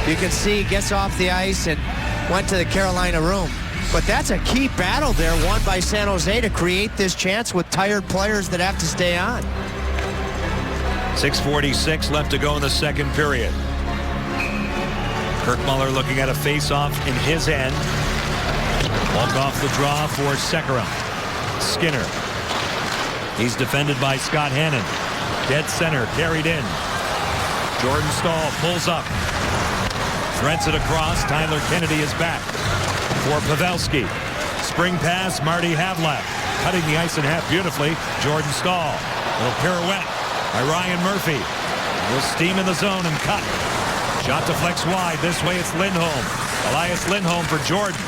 You can see he gets off the ice and went to the Carolina room. But that's a key battle there, won by San Jose, to create this chance with tired players that have to stay on. 6:46 left to go in the second period. Kirk Muller looking at a face-off in his end. Walk off the draw for Sekera. Skinner. He's defended by Scott Hannon. Dead center, carried in. Jordan Stahl pulls up. Threads it across. Tyler Kennedy is back for Pavelski. Spring pass, Marty Havlat. Cutting the ice in half beautifully. Jordan Stahl. Little pirouette by Ryan Murphy. Will steam in the zone and cut. Shot deflects wide. This way it's Lindholm. Elias Lindholm for Jordan.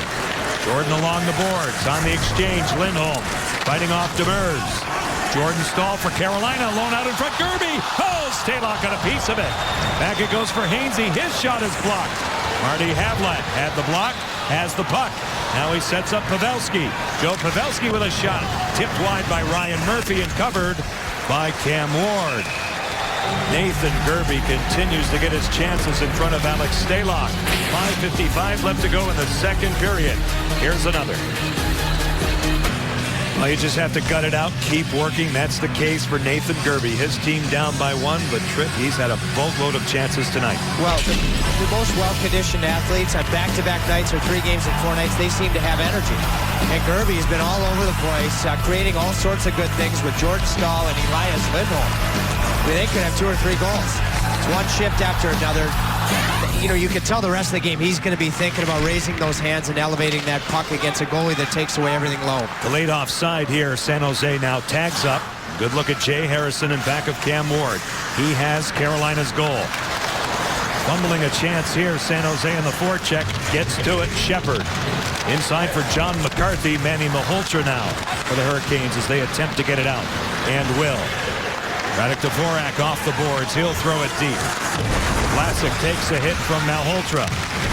Jordan along the boards. On the exchange, Lindholm fighting off Demers. Jordan Stahl for Carolina. Alone out in front. Gerby. Oh, Stalock got a piece of it. Back it goes for Hainsey. His shot is blocked. Marty Havlat had the block. Has the puck. Now he sets up Pavelski. Joe Pavelski with a shot. Tipped wide by Ryan Murphy and covered by Cam Ward. Nathan Gerby continues to get his chances in front of Alex Stalock. 5:55 left to go in the second period. Here's another. Well, you just have to gut it out, keep working. That's the case for Nathan Gerby. His team down by one, but Tripp, he's had a boatload of chances tonight. Well, the most well-conditioned athletes on back-to-back nights or 3 games in 4 nights, they seem to have energy. And Gerby has been all over the place, creating all sorts of good things with Jordan Stahl and Elias Lindholm. I mean, they could have 2 or 3 goals. It's one shift after another. You know, you can tell the rest of the game he's going to be thinking about raising those hands and elevating that puck against a goalie that takes away everything low. The late offside here. San Jose now tags up. Good look at Jay Harrison in back of Cam Ward. He has Carolina's goal. Fumbling a chance here. San Jose in the forecheck. Gets to it. Shepard. Inside for John McCarthy. Manny Malhotra now for the Hurricanes as they attempt to get it out. And will. Radek Dvorak off the boards. He'll throw it deep. Vlasic takes a hit from Malhotra.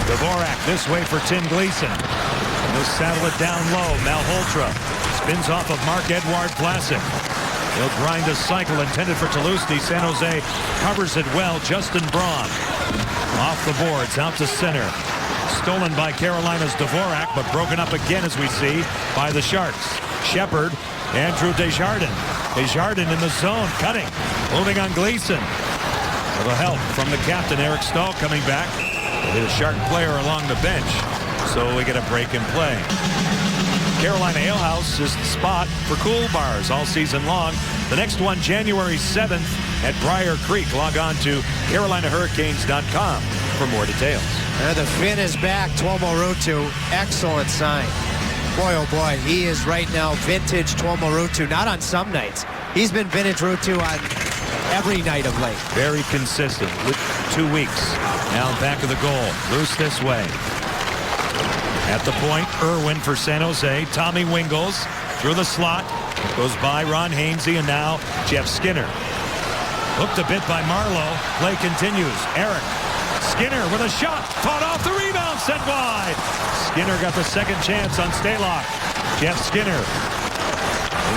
Dvorak this way for Tim Gleason. He'll saddle it down low. Malhotra spins off of Marc-Edouard Vlasic. He'll grind a cycle intended for Toulouse. San Jose covers it well. Justin Braun off the boards out to center. Stolen by Carolina's Dvorak, but broken up again as we see by the Sharks. Shepard, Andrew Desjardins. Desjardins in the zone, cutting. Moving on Gleason. A little help from the captain, Eric Stahl, coming back. With a Shark player along the bench. So we get a break in play. Carolina Ale House is the spot for cool bars all season long. The next one, January 7th at Briar Creek. Log on to CarolinaHurricanes.com for more details. The Finn is back. Tuomo Ruutu. Excellent sign. Boy, oh boy, he is right now vintage Tuomo Ruutu. Not on some nights. He's been vintage Ruutu on every night of late. Very consistent. 2 weeks. Now back of the goal. Loose this way. At the point, Irwin for San Jose. Tommy Wingles through the slot. Goes by Ron Hainsey and now Jeff Skinner. Hooked a bit by Marleau. Play continues. Eric Skinner with a shot. Fought off the rebound. Sent wide. Skinner got the second chance on Stalock. Jeff Skinner.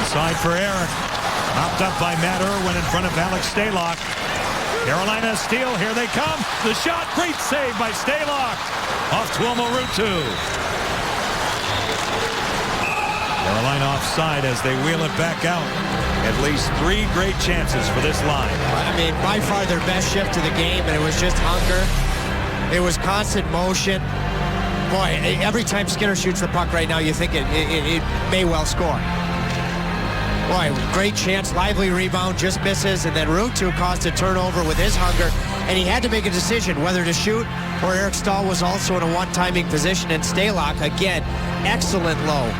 Inside for Eric. Mopped up by Matt Irwin in front of Alex Stalock. Carolina steal. Here they come. The shot. Great save by Stalock. Off Tuomo Ruutu. Carolina offside as they wheel it back out. At least 3 great chances for this line. I mean, by far their best shift of the game, and it was just hunger. It was constant motion. Boy, every time Skinner shoots the puck right now, you think it may well score. Boy, great chance, lively rebound, just misses, and then Ruutu caused a turnover with his hunger, and he had to make a decision whether to shoot, or Eric Staal was also in a one-timing position, and Stalock, again, excellent low.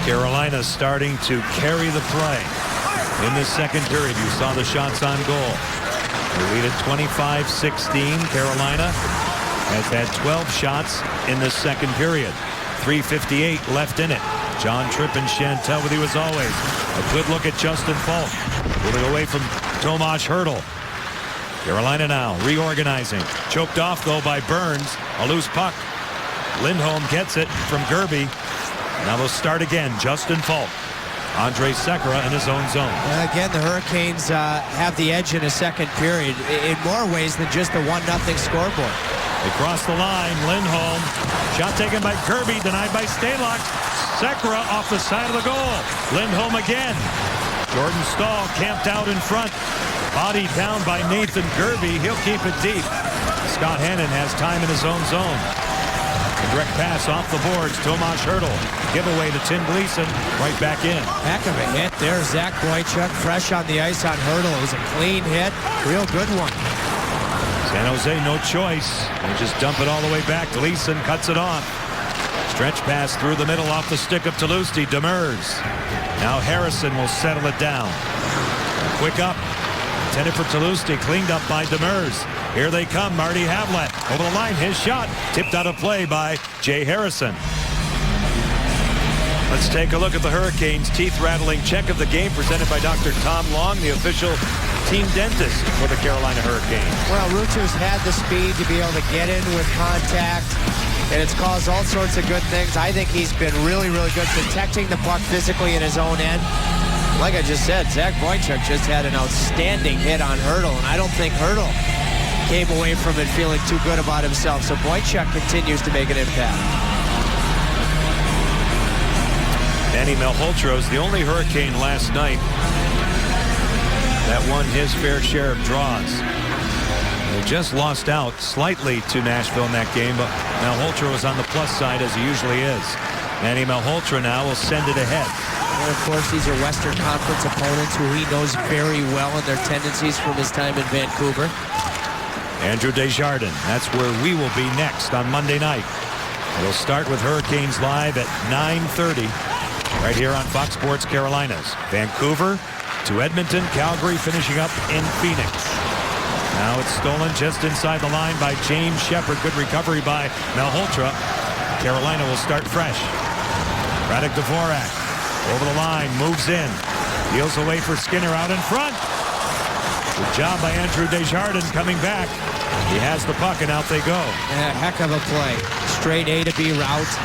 Carolina starting to carry the play. In the second period, you saw the shots on goal. They lead at 25-16. Carolina has had 12 shots in the second period. 3:58 left in it. John Trippin Chantel with you as always. A good look at Justin Falk. Moving away from Tomas Hertl. Carolina now reorganizing. Choked off though by Burns. A loose puck. Lindholm gets it from Gerby. Now they'll start again. Justin Falk. Andrej Sekera in his own zone. Again, the Hurricanes have the edge in a second period in more ways than just the 1-0 scoreboard. They cross the line. Lindholm. Shot taken by Gerby. Denied by Stalock. Sekera off the side of the goal. Lindholm again. Jordan Staal camped out in front. Body down by Nathan Gerby. He'll keep it deep. Scott Hannon has time in his own zone. A direct pass off the boards. Tomas Hertl. Giveaway to Tim Gleason. Right back in. Heck of a hit there. Zach Boychuk fresh on the ice on Hertl. It was a clean hit. Real good one. San Jose no choice. They just dump it all the way back. Gleason cuts it off. Stretch pass through the middle off the stick of Toulouse. Demers. Now Harrison will settle it down. Quick up. Intended for Toulouse. Cleaned up by Demers. Here they come. Marty Havlat over the line. His shot tipped out of play by Jay Harrison. Let's take a look at the Hurricanes' teeth-rattling check of the game presented by Dr. Tom Long, the official team dentist for the Carolina Hurricanes. Well, Ruutu's had the speed to be able to get in with contact, and it's caused all sorts of good things. I think he's been really, really good protecting the puck physically in his own end. Like I just said, Zach Boychuk just had an outstanding hit on Hertl, and I don't think Hertl came away from it feeling too good about himself. So Boychuk continues to make an impact. Manny Malhotra is the only Hurricane last night that won his fair share of draws. They just lost out slightly to Nashville in that game, but Malhotra was on the plus side as he usually is. Manny Malhotra now will send it ahead. And of course, these are Western Conference opponents who he knows very well and their tendencies from his time in Vancouver. Andrew Desjardins, that's where we will be next on Monday night. We'll start with Hurricanes Live at 9:30 right here on Fox Sports Carolinas. Vancouver to Edmonton, Calgary finishing up in Phoenix. Now it's stolen just inside the line by James Shepherd. Good recovery by Malhotra. Carolina will start fresh. Radek Dvorak over the line, moves in. Deals away for Skinner out in front. Good job by Andrew Desjardins coming back. He has the puck and out they go. A heck of a play. Straight A to B route.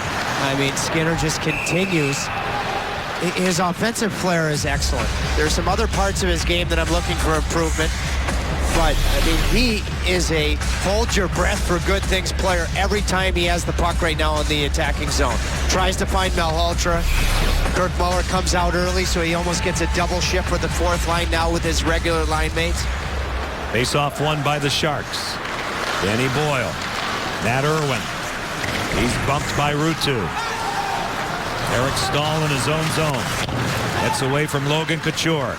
I mean, Skinner just continues. His offensive flair is excellent. There's some other parts of his game that I'm looking for improvement. But, I mean, he is a hold your breath for good things player every time he has the puck right now in the attacking zone. Tries to find Malhotra. Kirk Muller comes out early, so he almost gets a double shift with the fourth line now with his regular line mates. Face-off won by the Sharks. Danny Boyle. Matt Irwin. He's bumped by Ruutu. Eric Staal in his own zone. Gets away from Logan Couture.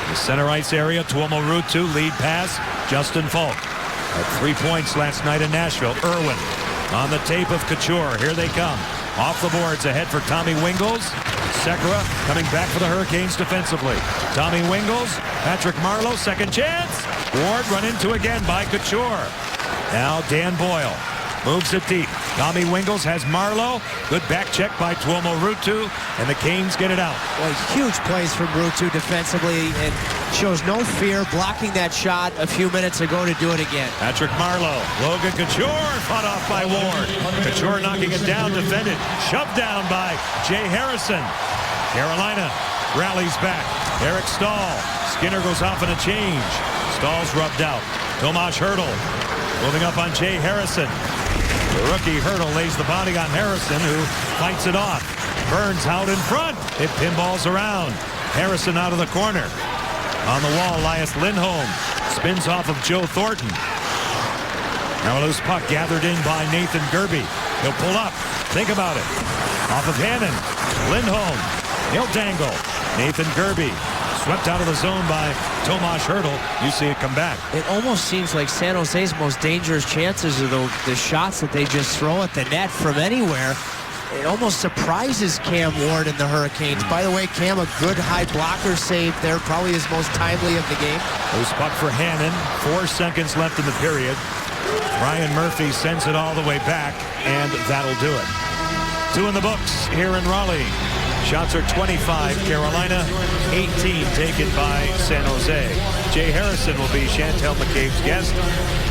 The center ice area, Tuomo Ruutu, lead pass, Justin Falk. At 3 points last night in Nashville. Irwin on the tape of Couture. Here they come. Off the boards ahead for Tommy Wingels. Sekera coming back for the Hurricanes defensively. Tommy Wingels, Patrick Marleau, second chance. Ward run into again by Couture. Now Dan Boyle moves it deep. Tommy Wingels has Marleau. Good back check by Tuomo Ruutu, and the Canes get it out. Well, huge plays from Ruutu defensively and shows no fear blocking that shot a few minutes ago to do it again. Patrick Marleau, Logan Couture, fought off by Ward. Couture knocking it down, defended, shoved down by Jay Harrison. Carolina rallies back. Eric Staal. Skinner goes off in a change. Stahl's rubbed out. Tomas Hertl moving up on Jay Harrison. The rookie Hertl lays the body on Harrison, who fights it off. Burns out in front. It pinballs around. Harrison out of the corner. On the wall, Elias Lindholm spins off of Joe Thornton. Now a loose puck gathered in by Nathan Gerbe. He'll pull up. Think about it. Off of Hannon. Lindholm. He'll dangle. Nathan Gerbe swept out of the zone by Tomas Hertl. You see it come back. It almost seems like San Jose's most dangerous chances are the shots that they just throw at the net from anywhere. It almost surprises Cam Ward and the Hurricanes. By the way, Cam, a good high blocker save there, probably his most timely of the game. Loose puck for Hannon. 4 seconds left in the period. Ryan Murphy sends it all the way back, and that'll do it. 2 in the books here in Raleigh. Shots are 25, Carolina, 18 taken by San Jose. Jay Harrison will be Chantel McCabe's guest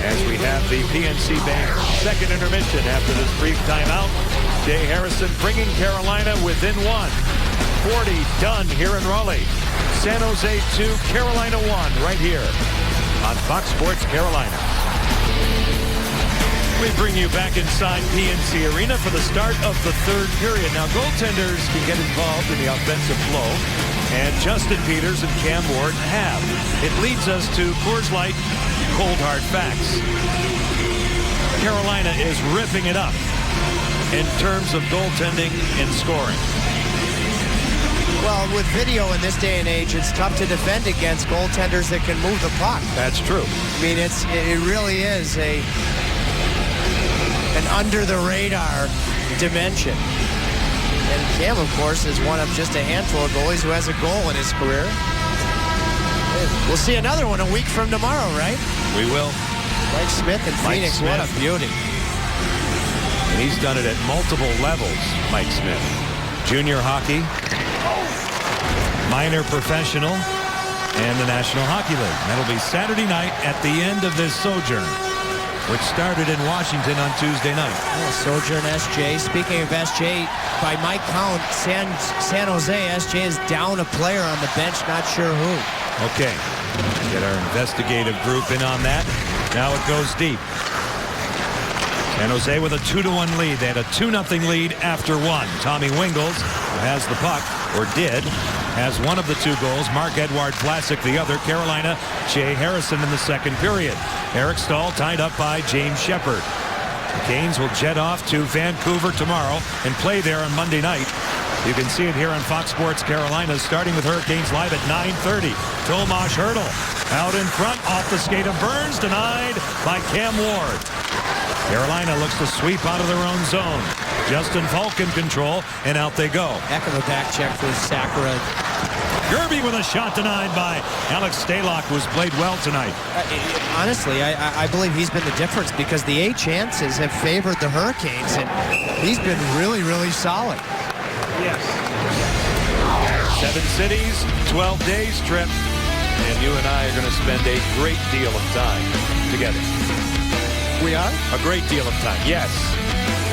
as we have the PNC Bank second intermission after this brief timeout. Jay Harrison bringing Carolina within 1. 40 done here in Raleigh. San Jose 2, Carolina 1 right here on Fox Sports Carolina. We bring you back inside PNC Arena for the start of the third period. Now, goaltenders can get involved in the offensive flow, and Justin Peters and Cam Ward have. It leads us to Coors Light Cold Hard Facts. Carolina is ripping it up in terms of goaltending and scoring. Well, with video in this day and age, it's tough to defend against goaltenders that can move the puck. That's true. I mean, it really is an under-the-radar dimension. And Cam, of course, is one of just a handful of goalies who has a goal in his career. We'll see another one a week from tomorrow, right? We will. Mike Smith in Phoenix, what a beauty. And he's done it at multiple levels, Mike Smith. Junior hockey, minor professional, and the National Hockey League. That'll be Saturday night at the end of this sojourn, which started in Washington on Tuesday night. Sojourn SJ. Speaking of SJ, by my count, San Jose SJ is down a player on the bench, not sure who. Okay, get our investigative group in on that. Now it goes deep. San Jose with a 2-1 lead. They had a 2-0 lead after 1. Tommy Wingels, who has the puck, or did, has one of the 2 goals. Mark-Edouard Vlasic the other. Carolina, Jay Harrison in the second period. Eric Stahl tied up by James Shepard. The Canes will jet off to Vancouver tomorrow and play there on Monday night. You can see it here on Fox Sports Carolina, starting with Hurricanes live at 9:30. Tomas Hertl out in front, off the skate of Burns, denied by Cam Ward. Carolina looks to sweep out of their own zone. Justin Falk in control, and out they go. Heck of a back check for Sakura. Gerbe with a shot denied by Alex Stalock, who's played well tonight. Honestly, I believe he's been the difference because the A chances have favored the Hurricanes, and he's been really, really solid. Yes. 7 cities, 12 days trip, and you and I are going to spend a great deal of time together. We are? A great deal of time, yes.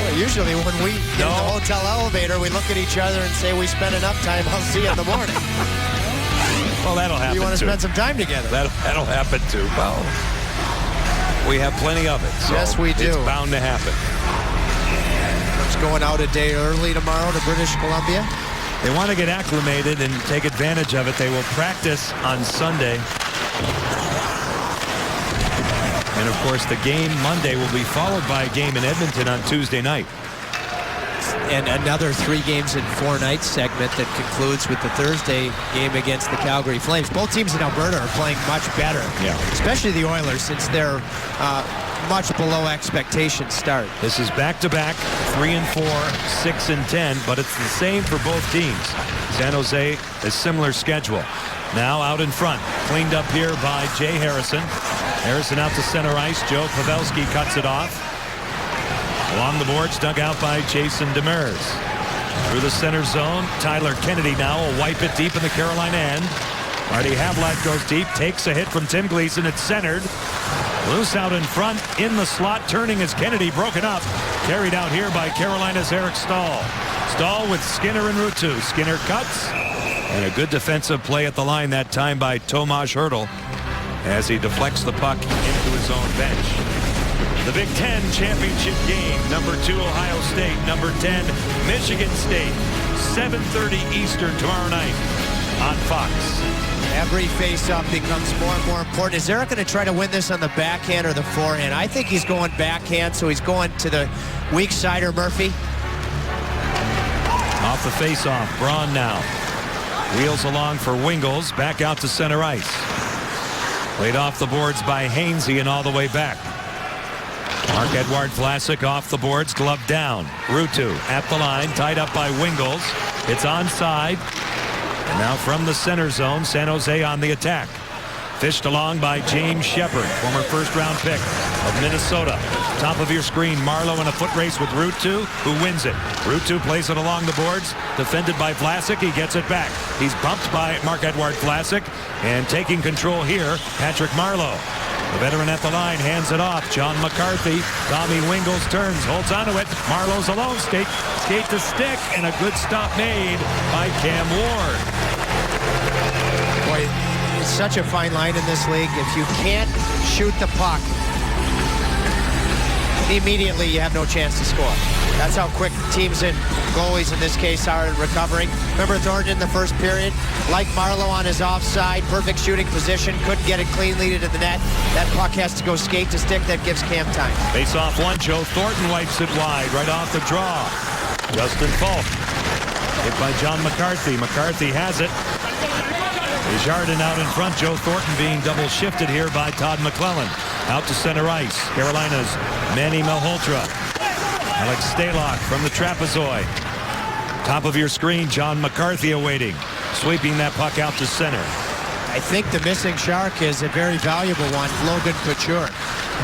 Well, usually when we get in the hotel elevator, we look at each other and say we spent enough time, I'll see you in the morning. Well, that'll happen too. You want to spend some time together? That'll happen too. Well, we have plenty of it. So yes, we do. It's bound to happen. It's going out a day early tomorrow to British Columbia. They want to get acclimated and take advantage of it. They will practice on Sunday. And, of course, the game Monday will be followed by a game in Edmonton on Tuesday night. And another 3 games in 4 nights segment that concludes with the Thursday game against the Calgary Flames. Both teams in Alberta are playing much better, especially the Oilers, since they're much below expectation start. This is back-to-back, 3-4, 6-10, but it's the same for both teams. San Jose, a similar schedule. Now out in front, cleaned up here by Jay Harrison. Harrison out to center ice. Joe Pavelski cuts it off. Along the boards, dug out by Jason Demers. Through the center zone, Tyler Kennedy now will wipe it deep in the Carolina end. Marty Havlat goes deep, takes a hit from Tim Gleason. It's centered. Loose out in front, in the slot, turning as Kennedy broken up. Carried out here by Carolina's Eric Stahl. Stahl with Skinner and Ruutu. Skinner cuts. And a good defensive play at the line that time by Tomas Hertl as he deflects the puck into his own bench. The Big Ten championship game. Number 2, Ohio State. Number 10, Michigan State. 7:30 Eastern tomorrow night on Fox. Every face-off becomes more and more important. Is Eric going to try to win this on the backhand or the forehand? I think he's going backhand, so he's going to the weak side, or Murphy. Off the face-off, Braun now. Wheels along for Wingles, back out to center ice. Played off the boards by Hainsey and all the way back. Marc-Edouard Vlasic off the boards, glove down. Ruutu at the line, tied up by Wingles. It's onside. And now from the center zone, San Jose on the attack. Fished along by James Shepard, former first-round pick of Minnesota. Top of your screen, Marleau in a foot race with Ruutu, who wins it. Ruutu plays it along the boards, defended by Vlasic. He gets it back. He's bumped by Marc-Edouard Vlasic, and taking control here, Patrick Marleau. The veteran at the line hands it off. John McCarthy. Tommy Wingles turns, holds onto it. Marlowe's alone. Skate to stick, and a good stop made by Cam Ward. Boy, it's such a fine line in this league. If you can't shoot the puck, immediately you have no chance to score. That's how quick teams and goalies in this case are recovering. Remember Thornton in the first period? Like Marleau on his offside, perfect shooting position, couldn't get it cleanly to the net. That puck has to go skate to stick. That gives Cam time. Face off one. Joe Thornton wipes it wide right off the draw. Justin Falk hit by John McCarthy. McCarthy has it. Desjardins out in front. Joe Thornton being double shifted here by Todd McClellan. Out to center ice. Carolina's Manny Malhotra. Alex Stalock from the trapezoid. Top of your screen, John McCarthy awaiting. Sweeping that puck out to center. I think the missing shark is a very valuable one, Logan Couture.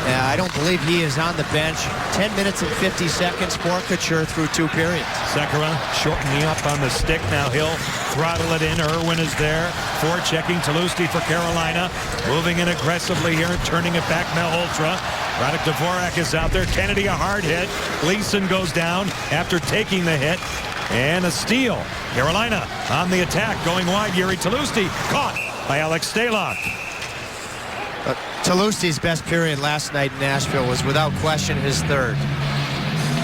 I don't believe he is on the bench. 10 minutes and 50 seconds for Couture through 2 periods. Sekera shortening up on the stick. Now he'll throttle it in. Irwin is there. Forechecking Tulosti for Carolina. Moving in aggressively here and turning it back. Malhotra. Radek Dvorak is out there. Kennedy a hard hit. Gleason goes down after taking the hit. And a steal. Carolina on the attack. Going wide. Yuri Tulosti caught by Alex Stalock. Tulosti's best period last night in Nashville was without question his third.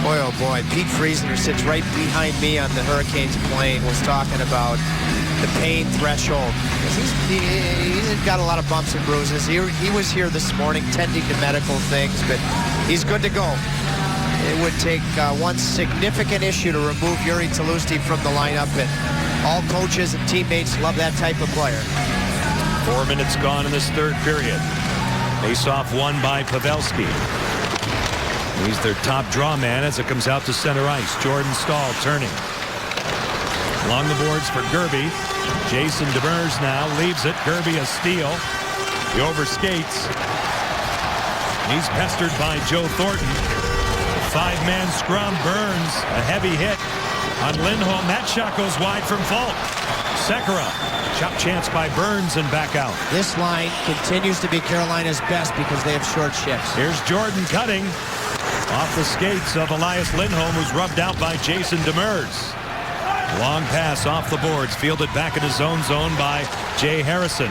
Boy, oh boy, Pete Friesner sits right behind me on the Hurricanes plane, was talking about the pain threshold. He's got a lot of bumps and bruises. He was here this morning tending to medical things, but he's good to go. It would take one significant issue to remove Yuri Tulosti from the lineup, and all coaches and teammates love that type of player. 4 minutes gone in this third period. Face-off won by Pavelski. He's their top draw man as it comes out to center ice. Jordan Staal turning. Along the boards for Gerby. Jason Demers now leaves it. Gerby a steal. He overskates. He's pestered by Joe Thornton. 5-man scrum. Burns a heavy hit on Lindholm. That shot goes wide from Falk. Sekera. Chop chance by Burns and back out. This line continues to be Carolina's best because they have short shifts. Here's Jordan cutting off the skates of Elias Lindholm, who's rubbed out by Jason Demers. Long pass off the boards, fielded back in his own zone by Jay Harrison.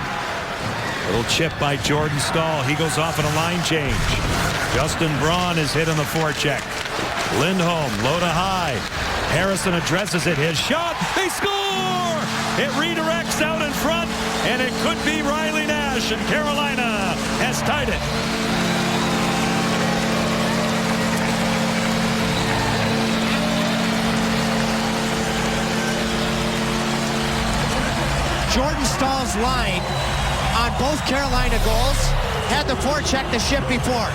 Little chip by Jordan Staal. He goes off in a line change. Justin Braun is hit on the forecheck. Lindholm low to high. Harrison addresses it. His shot. They score! It redirects out in front, and it could be Riley Nash, and Carolina has tied it. Jordan Staal's line on both Carolina goals had the forecheck the shift before.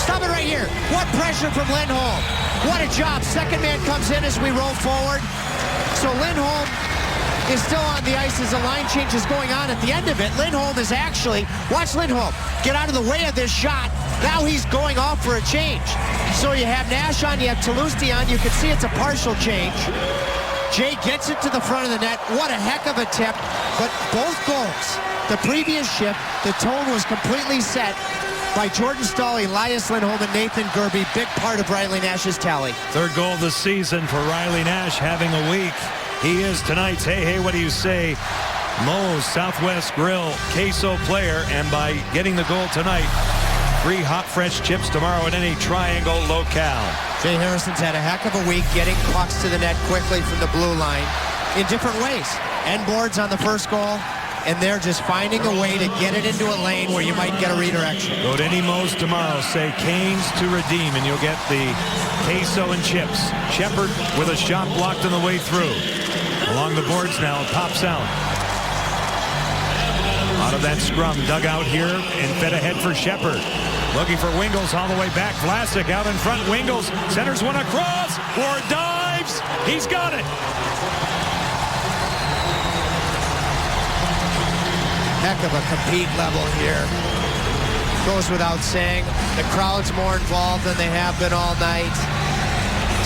Stop it right here. What pressure from Lindholm. What a job. Second man comes in as we roll forward. So Lindholm is still on the ice as the line change is going on. At the end of it, Lindholm is actually, watch Lindholm get out of the way of this shot. Now he's going off for a change. So you have Nash on, you have Tulosti on. You can see it's a partial change. Jay gets it to the front of the net. What a heck of a tip. But both goals, the previous shift, the tone was completely set by Jordan Staal, Elias Lindholm, and Nathan Gerby. Big part of Riley Nash's tally. Third goal of the season for Riley Nash, having a week. He is tonight's Hey, what do you say? Moe's Southwest Grill queso player, and by getting the goal tonight, free hot fresh chips tomorrow at any Triangle locale. Jay Harrison's had a heck of a week getting pucks to the net quickly from the blue line. in different ways. End boards on the first goal, and they're just finding a way to get it into a lane where you might get a redirection. Go to any Moe's tomorrow, say Canes to redeem, and you'll get the queso and chips. Shepard with a shot blocked on the way through. Along the boards now, it pops out. Out of that scrum, dug out here and fed ahead for Shepard. Looking for Wingles all the way back. Vlasic out in front. Wingles centers one across. Ward dives. He's got it. Heck of a compete level here. Goes without saying. The crowd's more involved than they have been all night.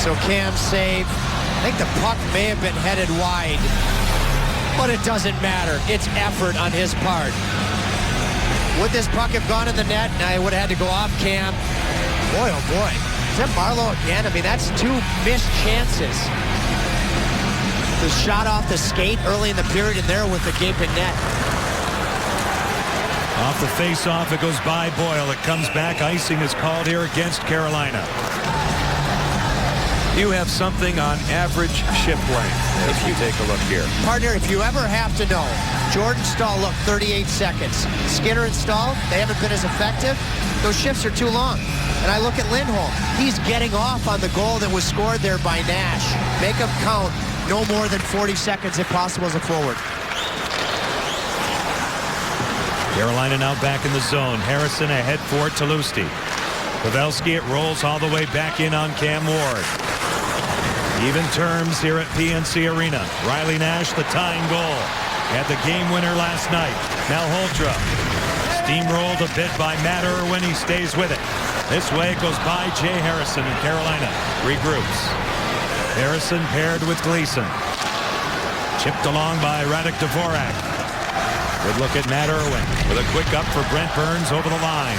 So Cam save. I think the puck may have been headed wide, but it doesn't matter. It's effort on his part. Would this puck have gone in the net? And I would have had to go off Cam. Boy, oh boy. Is that Marleau again? I mean, that's 2 missed chances. The shot off the skate early in the period, and there with the gaping net. Off the face-off, it goes by Boyle. It comes back. Icing is called here against Carolina. You have something on average shift length if you take a look here. Partner, if you ever have to know, Jordan Staal looked 38 seconds. Skinner and Staal, they haven't been as effective. Those shifts are too long. And I look at Lindholm. He's getting off on the goal that was scored there by Nash. Make him count no more than 40 seconds if possible as a forward. Carolina now back in the zone. Harrison ahead for Tulosti. Pavelski, it rolls all the way back in on Cam Ward. Even terms here at PNC Arena. Riley Nash, the tying goal. Had the game winner last night. Now Holtra. Steamrolled a bit by Matt Irwin. He stays with it. This way it goes by Jay Harrison, and Carolina regroups. Harrison paired with Gleason. Chipped along by Radek Dvorak. Good look at Matt Irwin with a quick up for Brent Burns over the line.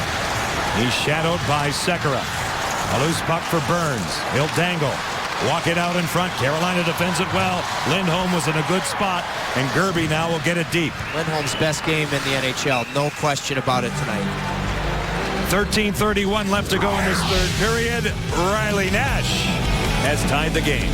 He's shadowed by Sekera. A loose puck for Burns. He'll dangle. Walk it out in front. Carolina defends it well. Lindholm was in a good spot, and Gerby now will get it deep. Lindholm's best game in the NHL. No question about it tonight. 13:31 left to go in this third period. Riley Nash has tied the game.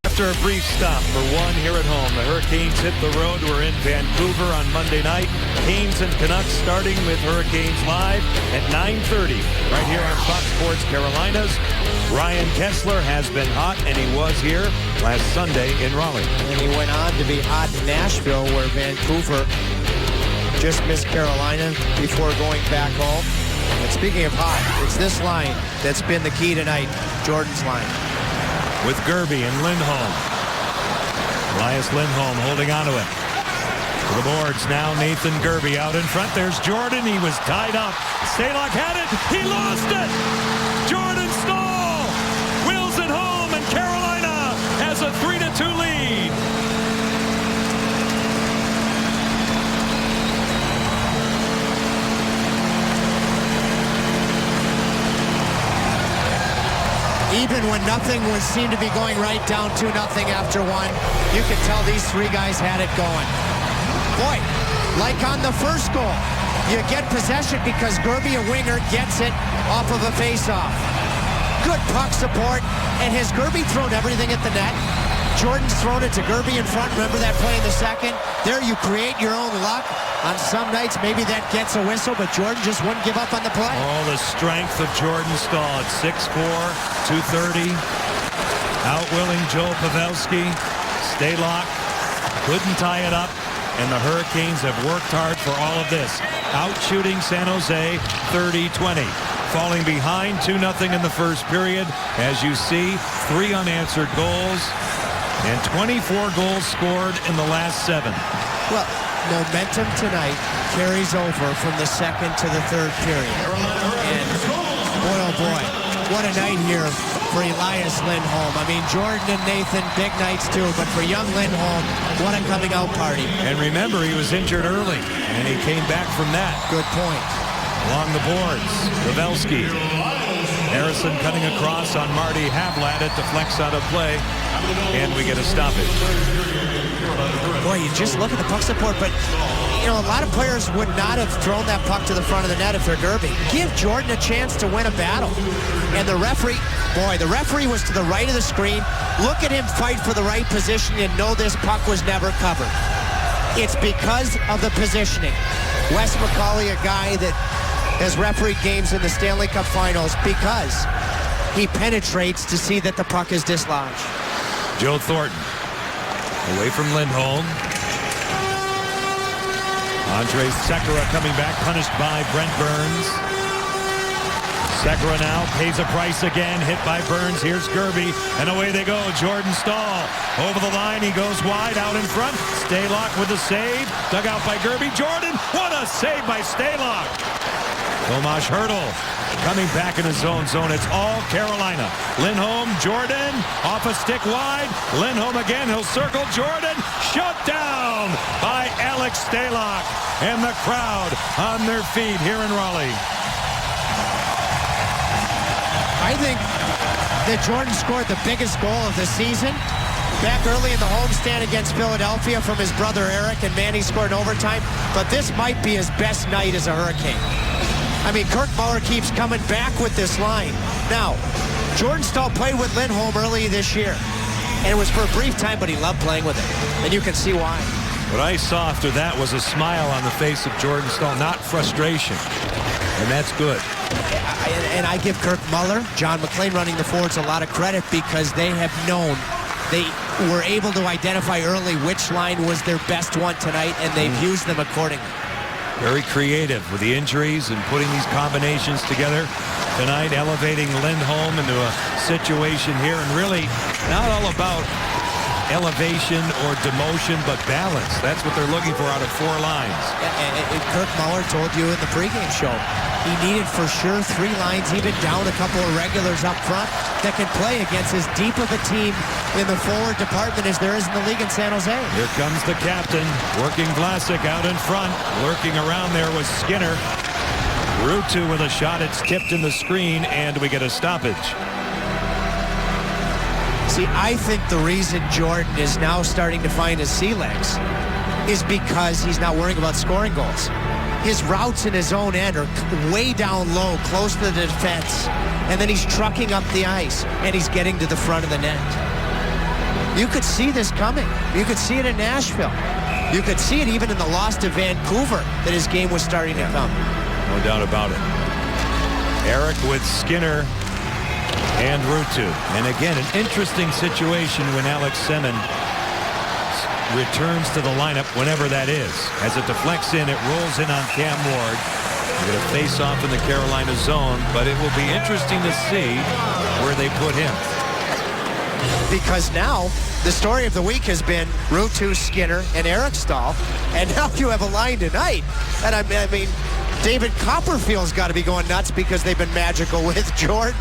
After a brief stop for one here at home, the Hurricanes hit the road. We're in Vancouver on Monday night. Canes and Canucks starting with Hurricanes Live at 9:30 right here on Fox Sports Carolinas. Ryan Kessler has been hot, and he was here last Sunday in Raleigh. And he went on to be hot in Nashville, where Vancouver just missed Carolina before going back home. And speaking of hot, it's this line that's been the key tonight, Jordan's line. With Gerby and Lindholm. Elias Lindholm holding on to it. To the boards now, Nathan Gerby out in front. There's Jordan. He was tied up. Stalock had it. He lost it. Jordan Staal wheels it home, and Carolina has a 3-2 lead. Even when nothing seemed to be going right, down 2-0 after one, you could tell these 3 guys had it going. Boy, like on the first goal, you get possession because Gerby, a winger, gets it off of a face-off. Good puck support, and has Gerby thrown everything at the net? Jordan's thrown it to Gerby in front. Remember that play in the second? There you create your own luck. On some nights, maybe that gets a whistle, but Jordan just wouldn't give up on the play. Oh, the strength of Jordan Staal at 6'4", 230. Outwilling Joe Pavelski. Stalock couldn't tie it up, and the Hurricanes have worked hard for all of this. Out-shooting San Jose 30-20. Falling behind 2-0 in the first period. As you see, 3 unanswered goals and 24 goals scored in the last 7. Well, momentum tonight carries over from the second to the third period. And boy, oh boy, what a night here for Elias Lindholm. I mean, Jordan and Nathan, big nights too, but for young Lindholm, what a coming out party. And remember, he was injured early, and he came back from that. Good point. Along the boards, Pavelski. Harrison cutting across on Marty Havlat. It deflects out of play, and we get a stoppage. Boy, you just look at the puck support, but You know, a lot of players would not have thrown that puck to the front of the net if they're Gerby. Give Jordan a chance to win a battle. And the referee was to the right of the screen. Look at him fight for the right position and know this puck was never covered. It's because of the positioning. Wes McCauley, a guy that has refereed games in the Stanley Cup Finals because he penetrates to see that the puck is dislodged. Joe Thornton away from Lindholm. Andre Sekera coming back, punished by Brent Burns. Sekera now pays a price again, hit by Burns. Here's Gerby, and away they go. Jordan Staal over the line. He goes wide out in front. Stalock with the save. Dug out by Gerby. Jordan, what a save by Stalock. Tomas Hertl coming back in his zone. It's all Carolina. Lindholm, Jordan, off a stick wide. Lindholm again, he'll circle Jordan. Shut down by Alex Stalock. And the crowd on their feet here in Raleigh. I think that Jordan scored the biggest goal of the season back early in the homestand against Philadelphia from his brother Eric, and Manny scored in overtime. But this might be his best night as a Hurricane. I mean, Kirk Muller keeps coming back with this line. Now, Jordan Staal played with Lindholm early this year, and it was for a brief time, but he loved playing with him, and you can see why. What I saw after that was a smile on the face of Jordan Staal, not frustration, and that's good. And I give Kirk Muller, John McLean running the forwards a lot of credit because they have known, they were able to identify early which line was their best one tonight, and they've used them accordingly. Very creative with the injuries and putting these combinations together tonight, elevating Lindholm into a situation here, and really not all about elevation or demotion, but balance. That's what they're looking for out of four lines. And Kirk Muller told you in the pregame show, he needed for sure three lines, even down a couple of regulars up front that can play against as deep of a team in the forward department as there is in the league in San Jose. Here comes the captain, working Vlasic out in front. Lurking around there was Skinner. Ruutu with a shot. It's tipped in the screen, and we get a stoppage. See, I think the reason Jordan is now starting to find his sea legs is because he's not worrying about scoring goals. His routes in his own end are way down low, close to the defense, and then he's trucking up the ice, and he's getting to the front of the net. You could see this coming. You could see it in Nashville. You could see it even in the loss to Vancouver, that his game was starting to come. No doubt about it. Eric with Skinner and Ruutu. And again, an interesting situation when Alex Semin returns to the lineup, whenever that is. As it deflects in, it rolls in on Cam Ward. We're going to face off in the Carolina zone, but it will be interesting to see where they put him. Because now, the story of the week has been Ruutu, Skinner, and Eric Staal, and now you have a line tonight. And I mean, David Copperfield's got to be going nuts because they've been magical with Jordan,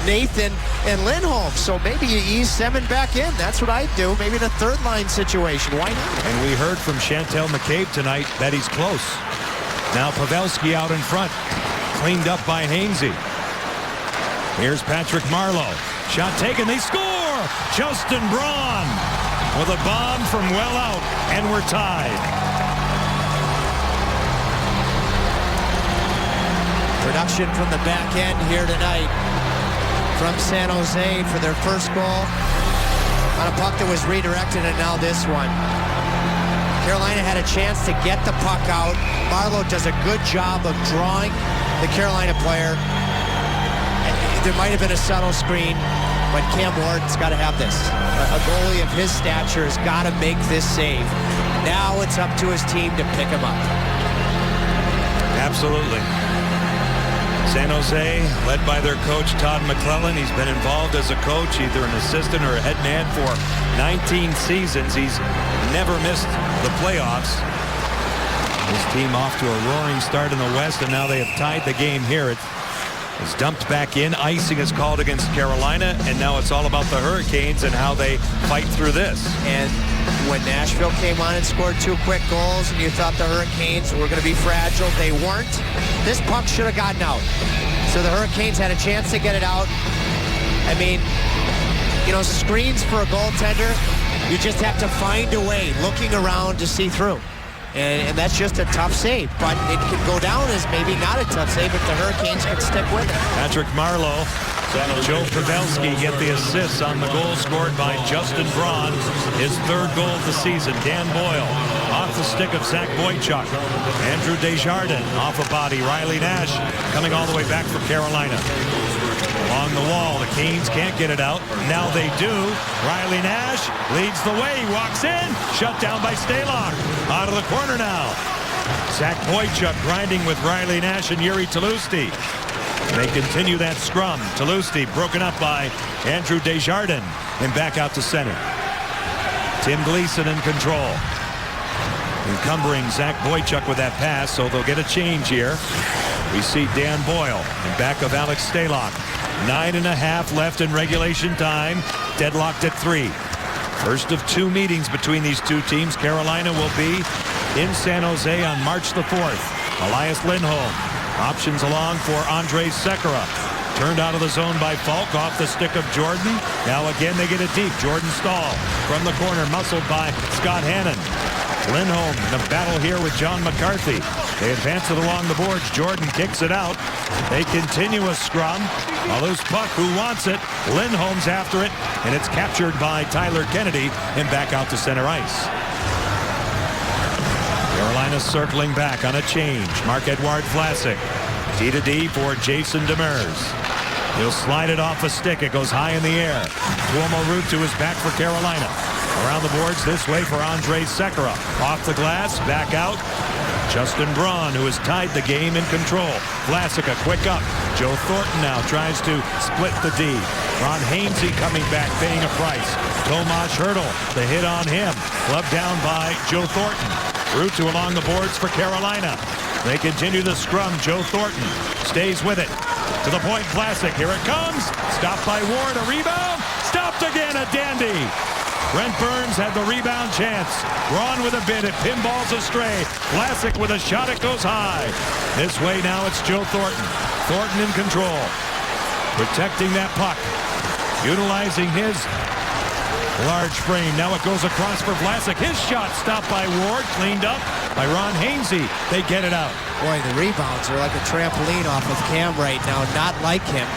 Nathan, and Lindholm. So maybe you ease Semin back in. That's what I'd do. Maybe the third line situation. Why not? And we heard from Chantel McCabe tonight that he's close. Now Pavelski out in front. Cleaned up by Hainsey. Here's Patrick Marleau. Shot taken. They score! Justin Braun with a bomb from well out. And we're tied. Production from the back end here tonight from San Jose for their first goal on a puck that was redirected, and now this one. Carolina had a chance to get the puck out. Marleau does a good job of drawing the Carolina player. There might have been a subtle screen, but Cam Ward's got to have this. A goalie of his stature has got to make this save. Now it's up to his team to pick him up. Absolutely. San Jose, led by their coach, Todd McClellan. He's been involved as a coach, either an assistant or a head man for 19 seasons. He's never missed the playoffs. His team off to a roaring start in the West, and now they have tied the game here. It's dumped back in. Icing is called against Carolina, and now it's all about the Hurricanes and how they fight through this. And when Nashville came on and scored 2 quick goals, and you thought the Hurricanes were going to be fragile, they weren't. This puck should have gotten out. So the Hurricanes had a chance to get it out. I mean, you know, screens for a goaltender, you just have to find a way, looking around to see through. And that's just a tough save. But it could go down as maybe not a tough save if the Hurricanes can stick with it. Patrick Marleau, Joe Pavelski get the assists on the goal scored by Justin Braun. His third goal of the season. Dan Boyle off the stick of Zach Boychuk. Andrew Desjardins off a body. Riley Nash coming all the way back for Carolina. Along the wall, the Canes can't get it out. Now they do. Riley Nash leads the way. He walks in. Shut down by Stalock. Out of the corner now. Zach Boychuk grinding with Riley Nash and Yuri Tlusty. They continue that scrum. Tlusty broken up by Andrew Desjardins and back out to center. Tim Gleason in control. Encumbering Zach Boychuk with that pass, so they'll get a change here. We see Dan Boyle in back of Alex Stalock. 9.5 left in regulation time. Deadlocked at 3. First of 2 meetings between these two teams. Carolina will be in San Jose on March the 4th. Elias Lindholm. Options along for Andrej Sekera. Turned out of the zone by Falk off the stick of Jordan. Now again they get it deep. Jordan Staal from the corner, muscled by Scott Hannon. Lindholm in a battle here with John McCarthy. They advance it along the boards. Jordan kicks it out. They continue a scrum. A loose puck. Who wants it? Lindholm's after it, and it's captured by Tyler Kennedy and back out to center ice. Carolina circling back on a change. Marc-Edouard Vlasic. D-to-D for Jason Demers. He'll slide it off a stick. It goes high in the air. Tuomo Ruutu is back for Carolina. Around the boards this way for Andrej Sekera. Off the glass, back out. Justin Braun, who has tied the game, in control. Vlasic, a quick up. Joe Thornton now tries to split the D. Ron Hainsey coming back, paying a price. Tomas Hertl, the hit on him. Gloved down by Joe Thornton. Ruutu along the boards for Carolina. They continue the scrum. Joe Thornton stays with it. To the point, Vlasic. Here it comes. Stopped by Ward. A rebound. Stopped again. A dandy. Brent Burns had the rebound chance. Braun with a bid. It pinballs astray. Vlasic with a shot. It goes high. This way now it's Joe Thornton. Thornton in control. Protecting that puck. Utilizing his large frame. Now it goes across for Vlasic. His shot stopped by Ward. Cleaned up by Ron Hainsey. They get it out. Boy, the rebounds are like a trampoline off of Cam right now. Not like him.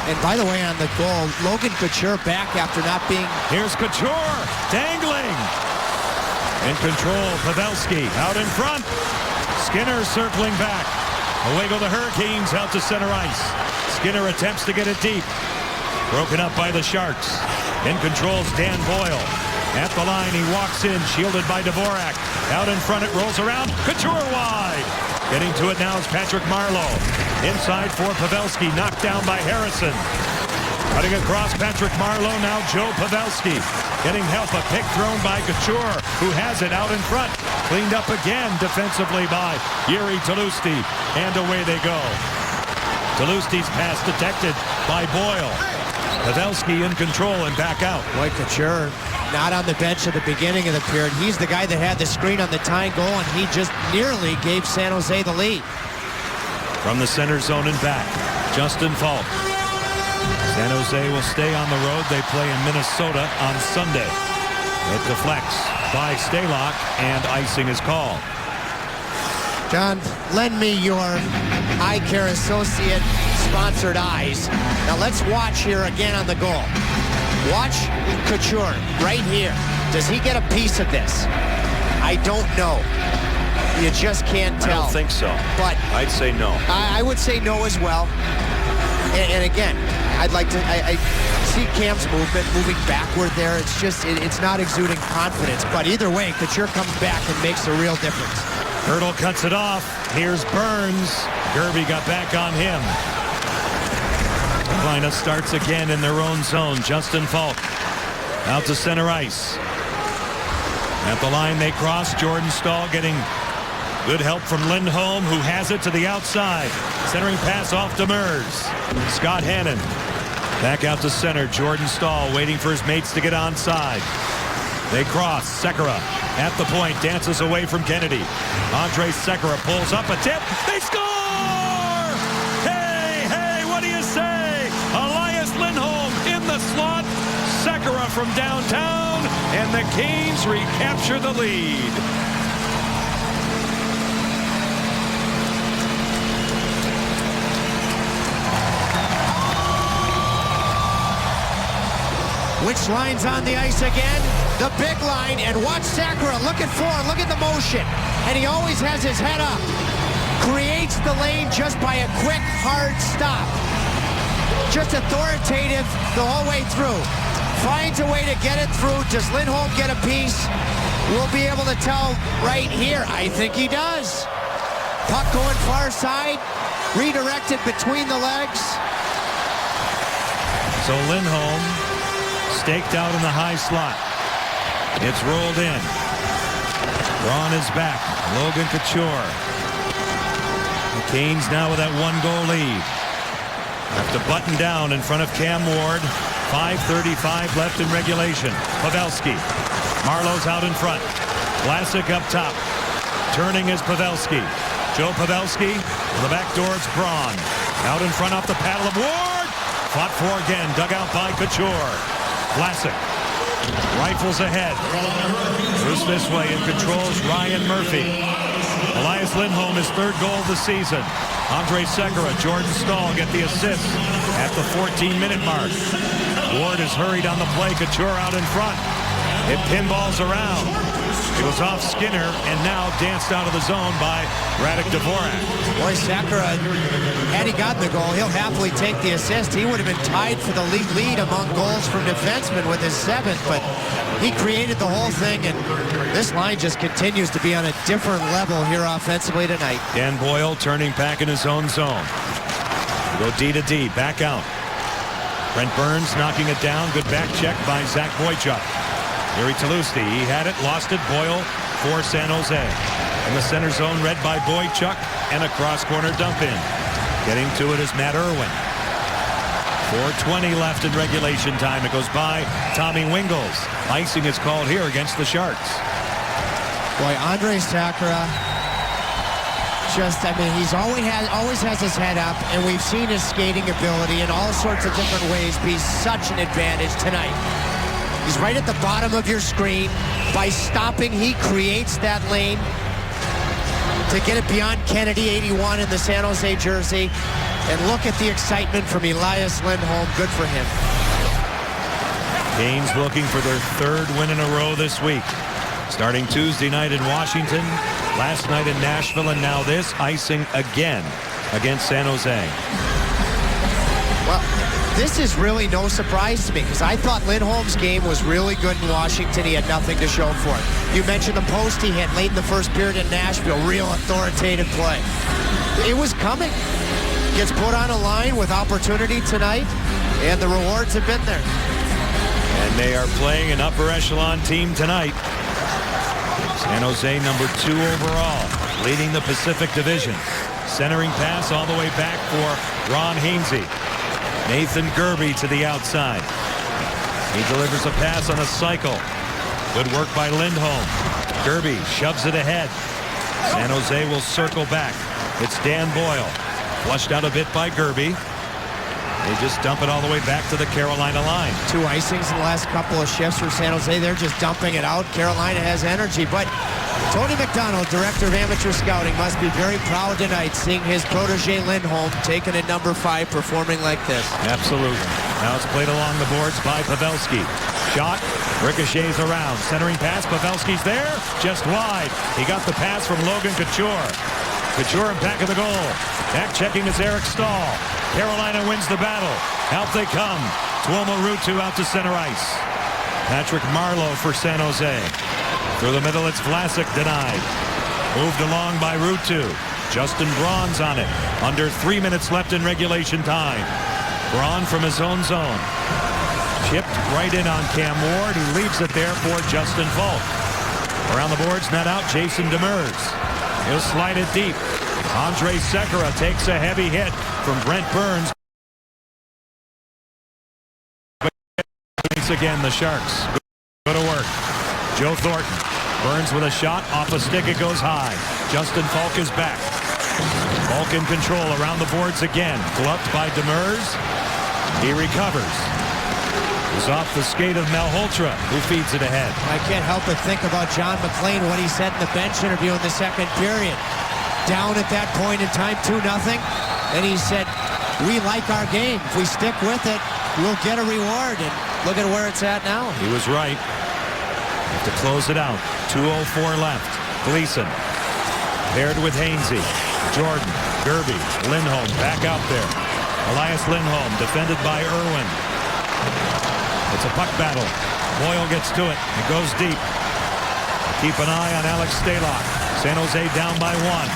And by the way, on the goal, Logan Couture back after not being... Here's Couture, dangling. In control, Pavelski out in front. Skinner circling back. Away go the Hurricanes out to center ice. Skinner attempts to get it deep. Broken up by the Sharks. In control's Dan Boyle. At the line, he walks in, shielded by Dvorak. Out in front, it rolls around. Couture wide. Getting to it now is Patrick Marleau. Inside for Pavelski, knocked down by Harrison. Cutting across Patrick Marleau, now Joe Pavelski. Getting help, a pick thrown by Couture, who has it out in front. Cleaned up again defensively by Yuri Tlusty, and away they go. Tolusti's pass detected by Boyle. Pavelski in control and back out. Boy, Couture not on the bench at the beginning of the period. He's the guy that had the screen on the tying goal, and he just nearly gave San Jose the lead. From the center zone and back, Justin Falk. San Jose will stay on the road. They play in Minnesota on Sunday. It deflects by Stalock, and icing is called. John, lend me your Eye Care Associate sponsored eyes. Now let's watch here again on the goal. Watch Couture right here. Does he get a piece of this? I don't know. You just can't tell. I don't think so. But I'd say no. I would say no as well. And again, I'd like to. I see Cam's movement moving backward there. It's just it's not exuding confidence. But either way, Couture comes back and makes a real difference. Hertl cuts it off. Here's Burns. Gerby got back on him. Carolina starts again in their own zone. Justin Falk out to center ice. At the line they cross. Jordan Staal getting good help from Lindholm, who has it to the outside. Centering pass off Demers. Scott Hannon back out to center. Jordan Staal waiting for his mates to get onside. They cross. Sekera at the point, dances away from Kennedy. Andrej Sekera pulls up a tip. They score! Hey, what do you say? Elias Lindholm in the slot. Sekera from downtown, and the Canes recapture the lead. Which line's on the ice again? The big line, and watch Sakura looking forward, look at the motion. And he always has his head up. Creates the lane just by a quick, hard stop. Just authoritative the whole way through. Finds a way to get it through. Does Lindholm get a piece? We'll be able to tell right here. I think he does. Puck going far side. Redirected between the legs. So Lindholm staked out in the high slot. It's rolled in. Braun is back. Logan Couture. The Canes now with that 1-goal lead. Have to button down in front of Cam Ward. 5:35 left in regulation. Pavelski. Marlowe's out in front. Vlasic up top. Turning is Pavelski. Joe Pavelski. To the back door, it's Braun. Out in front off the paddle of Ward. Fought for again. Dug out by Couture. Vlasic. Rifles ahead. Moves this way and controls Ryan Murphy. Elias Lindholm, his 3rd goal of the season. Andre Sekera, Jordan Staal get the assist at the 14-minute mark. Ward is hurried on the play. Couture out in front. It pinballs around. It was off Skinner and now danced out of the zone by Radek Dvorak. Boy, Sakura, had he gotten the goal, he'll happily take the assist. He would have been tied for the league lead among goals from defensemen with his 7th, but he created the whole thing, and this line just continues to be on a different level here offensively tonight. Dan Boyle turning back in his own zone. Go D to D, back out. Brent Burns knocking it down. Good back check by Zach Boychuk. Yuri Talusti, he had it, lost it. Boyle for San Jose. In the center zone, read by Boychuk, and a cross-corner dump in. Getting to it is Matt Irwin. 4:20 left in regulation time. It goes by Tommy Wingels. Icing is called here against the Sharks. Boy, Andre Sakura, he's always has his head up, and we've seen his skating ability in all sorts of different ways be such an advantage tonight. He's right at the bottom of your screen. By stopping, he creates that lane to get it beyond Kennedy, 81 in the San Jose jersey. And look at the excitement from Elias Lindholm. Good for him. Canes looking for their 3rd win in a row this week. Starting Tuesday night in Washington, last night in Nashville, and now this, icing again against San Jose. Well, this is really no surprise to me because I thought Lindholm's game was really good in Washington. He had nothing to show for it. You mentioned the post he hit late in the 1st period in Nashville. Real authoritative play. It was coming. Gets put on a line with opportunity tonight, and the rewards have been there. And they are playing an upper echelon team tonight. San Jose number 2 overall, leading the Pacific Division. Centering pass all the way back for Ron Hainsey. Nathan Gerbe to the outside. He delivers a pass on a cycle. Good work by Lindholm. Gerbe shoves it ahead. San Jose will circle back. It's Dan Boyle. Flushed out a bit by Gerbe. They just dump it all the way back to the Carolina line. 2 icings in the last couple of shifts for San Jose. They're just dumping it out. Carolina has energy, but Tony McDonald, director of amateur scouting, must be very proud tonight seeing his protege Lindholm taken at number 5, performing like this. Absolutely. Now it's played along the boards by Pavelski. Shot, ricochets around. Centering pass, Pavelski's there, just wide. He got the pass from Logan Couture. Couture in back of the goal. Back checking is Eric Staal. Carolina wins the battle. Out they come. Tuomo Ruutu out to center ice. Patrick Marleau for San Jose. Through the middle, it's Vlasic denied. Moved along by Ruutu. Justin Braun's on it. Under 3 minutes left in regulation time. Braun from his own zone. Chipped right in on Cam Ward, who leaves it there for Justin Falk. Around the boards, net out, Jason Demers. He'll slide it deep. Andre Sekera takes a heavy hit from Brent Burns. Once again, the Sharks go to work. Joe Thornton. Burns with a shot. Off a stick, it goes high. Justin Falk is back. Falk in control around the boards again. Gloved by Demers. He recovers. Is off the skate of Malhotra, who feeds it ahead. I can't help but think about John McLean, what he said in the bench interview in the 2nd period. Down at that point in time, 2-0, and he said, we like our game. If we stick with it, we'll get a reward. And look at where it's at now. He was right. Have to close it out. 2:04 left. Gleason paired with Hainsey. Jordan, Gerby, Lindholm back out there. Elias Lindholm defended by Irwin. It's a puck battle. Boyle gets to it. It goes deep. Keep an eye on Alex Stalock. San Jose down by 1.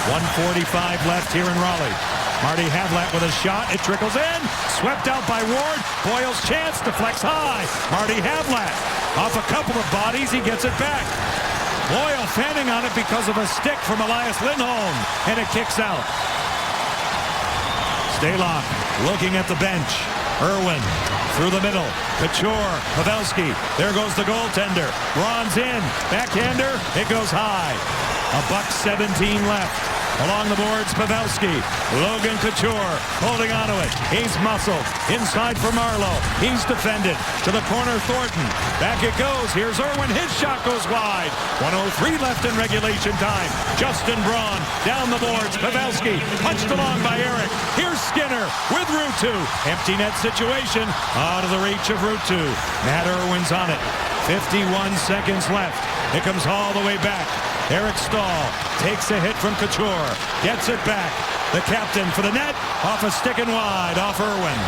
1:45 left here in Raleigh. Marty Havlat with a shot. It trickles in. Swept out by Ward. Boyle's chance deflects high. Marty Havlat off a couple of bodies. He gets it back. Boyle fanning on it because of a stick from Elias Lindholm. And it kicks out. Stalock looking at the bench. Irwin through the middle. Couture, Pavelski. There goes the goaltender. Braun's in. Backhander. It goes high. $1:17 left. Along the boards, Pavelski. Logan Couture holding onto it. He's muscled. Inside for Marleau. He's defended. To the corner, Thornton. Back it goes. Here's Irwin. His shot goes wide. 1:03 left in regulation time. Justin Braun down the boards. Pavelski punched along by Eric. Here's Skinner with Ruutu. Empty net situation. Out of the reach of Ruutu. Matt Irwin's on it. 51 seconds left. It comes all the way back. Eric Stahl takes a hit from Couture. Gets it back. The captain for the net. Off a stick and wide. Off Irwin.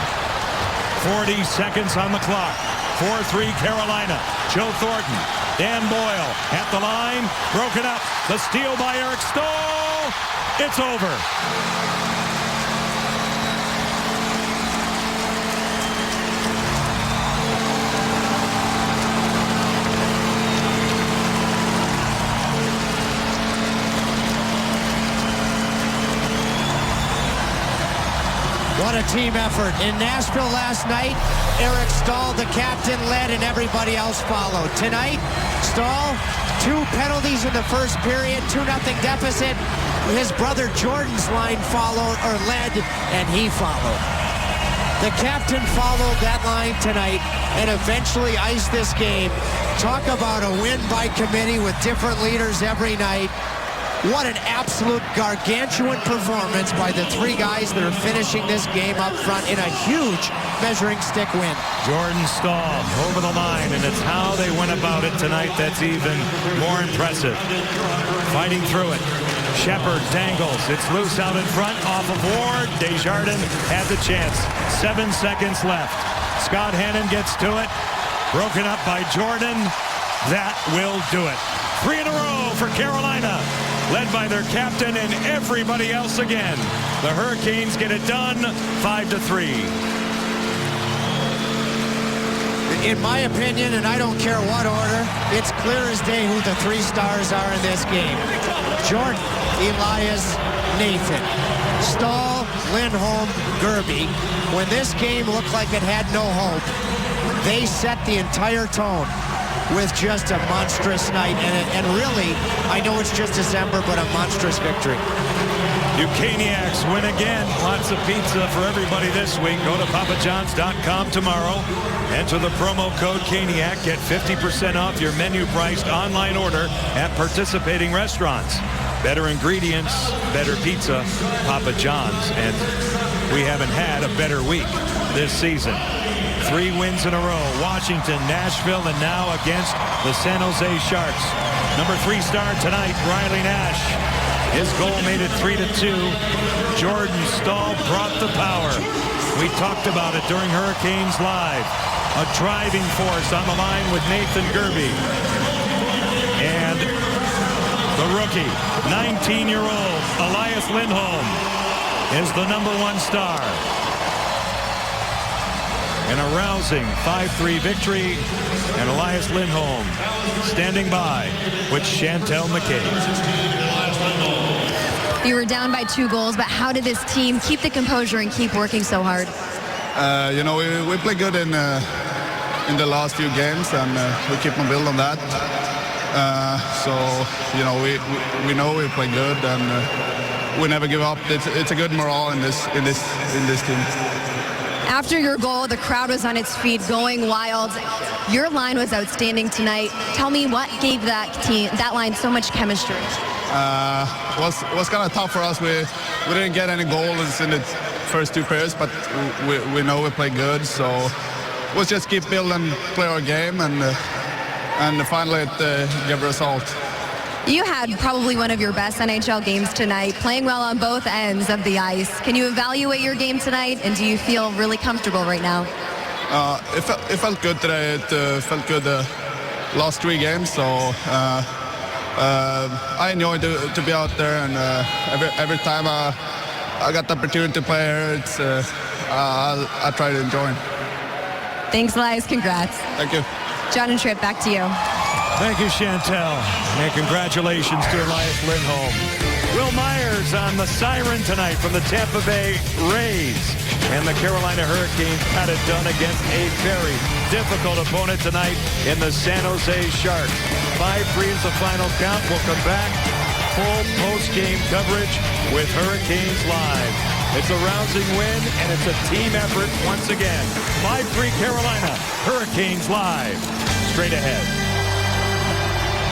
40 seconds on the clock. 4-3 Carolina. Joe Thornton. Dan Boyle at the line. Broken up. The steal by Eric Stahl. It's over. What a team effort. In Nashville last night, Eric Stahl, the captain, led and everybody else followed. Tonight, Stahl, 2 penalties in the first period, 2-0 deficit. His brother Jordan's line followed, or led, and he followed. The captain followed that line tonight and eventually iced this game. Talk about a win by committee with different leaders every night. What an absolute gargantuan performance by the 3 guys that are finishing this game up front in a huge measuring stick win. Jordan Stahl over the line, and it's how they went about it tonight that's even more impressive. Fighting through it. Shepard dangles. It's loose out in front off of Ward. Desjardins had the chance. 7 seconds left. Scott Hannon gets to it. Broken up by Jordan. That will do it. 3 in a row for Carolina. Led by their captain and everybody else again. The Hurricanes get it done, 5-3. In my opinion, and I don't care what order, it's clear as day who the 3 stars are in this game. Jordan, Elias, Nathan. Stahl, Lindholm, Gerby. When this game looked like it had no hope, they set the entire tone with just a monstrous night. And really, I know it's just December, but a monstrous victory. Ukaniaks win again. Lots of pizza for everybody this week. Go to papajohns.com tomorrow. Enter the promo code Caniac. Get 50% off your menu-priced online order at participating restaurants. Better ingredients, better pizza, Papa John's. And we haven't had a better week this season. 3 wins in a row. Washington, Nashville, and now against the San Jose Sharks. Number 3 star tonight, Riley Nash. His goal made it 3-2. Jordan Stahl brought the power. We talked about it during Hurricanes Live. A driving force on the line with Nathan Gerby. And the rookie, 19-year-old Elias Lindholm is the number 1 star. An arousing 5-3 victory, and Elias Lindholm standing by with Chantel McCabe. You were down by 2 goals, but how did this team keep the composure and keep working so hard? You know, we played good in the last few games, and we keep on building on that. So, you know, we know we play good, and we never give up. It's a good morale in this team. After your goal, the crowd was on its feet, going wild. Your line was outstanding tonight. Tell me what gave that line so much chemistry. Was kind of tough for us. We didn't get any goals in the first 2 periods, but we know we play good. So was just keep building, play our game, and finally it gave a result. You had probably one of your best NHL games tonight, playing well on both ends of the ice. Can you evaluate your game tonight, and do you feel really comfortable right now? It felt good today. It felt good last 3 games, so I enjoyed to be out there, and every time I got the opportunity to play here, it's I try to enjoy it. Thanks, Elias. Congrats. Thank you. John and Tripp, back to you. Thank you, Chantel. And congratulations to Elias Lindholm. Will Myers on the siren tonight from the Tampa Bay Rays. And the Carolina Hurricanes had it done against a very difficult opponent tonight in the San Jose Sharks. 5-3 is the final count. We'll come back. Full post-game coverage with Hurricanes Live. It's a rousing win, and it's a team effort once again. 5-3 Carolina. Hurricanes Live. Straight ahead.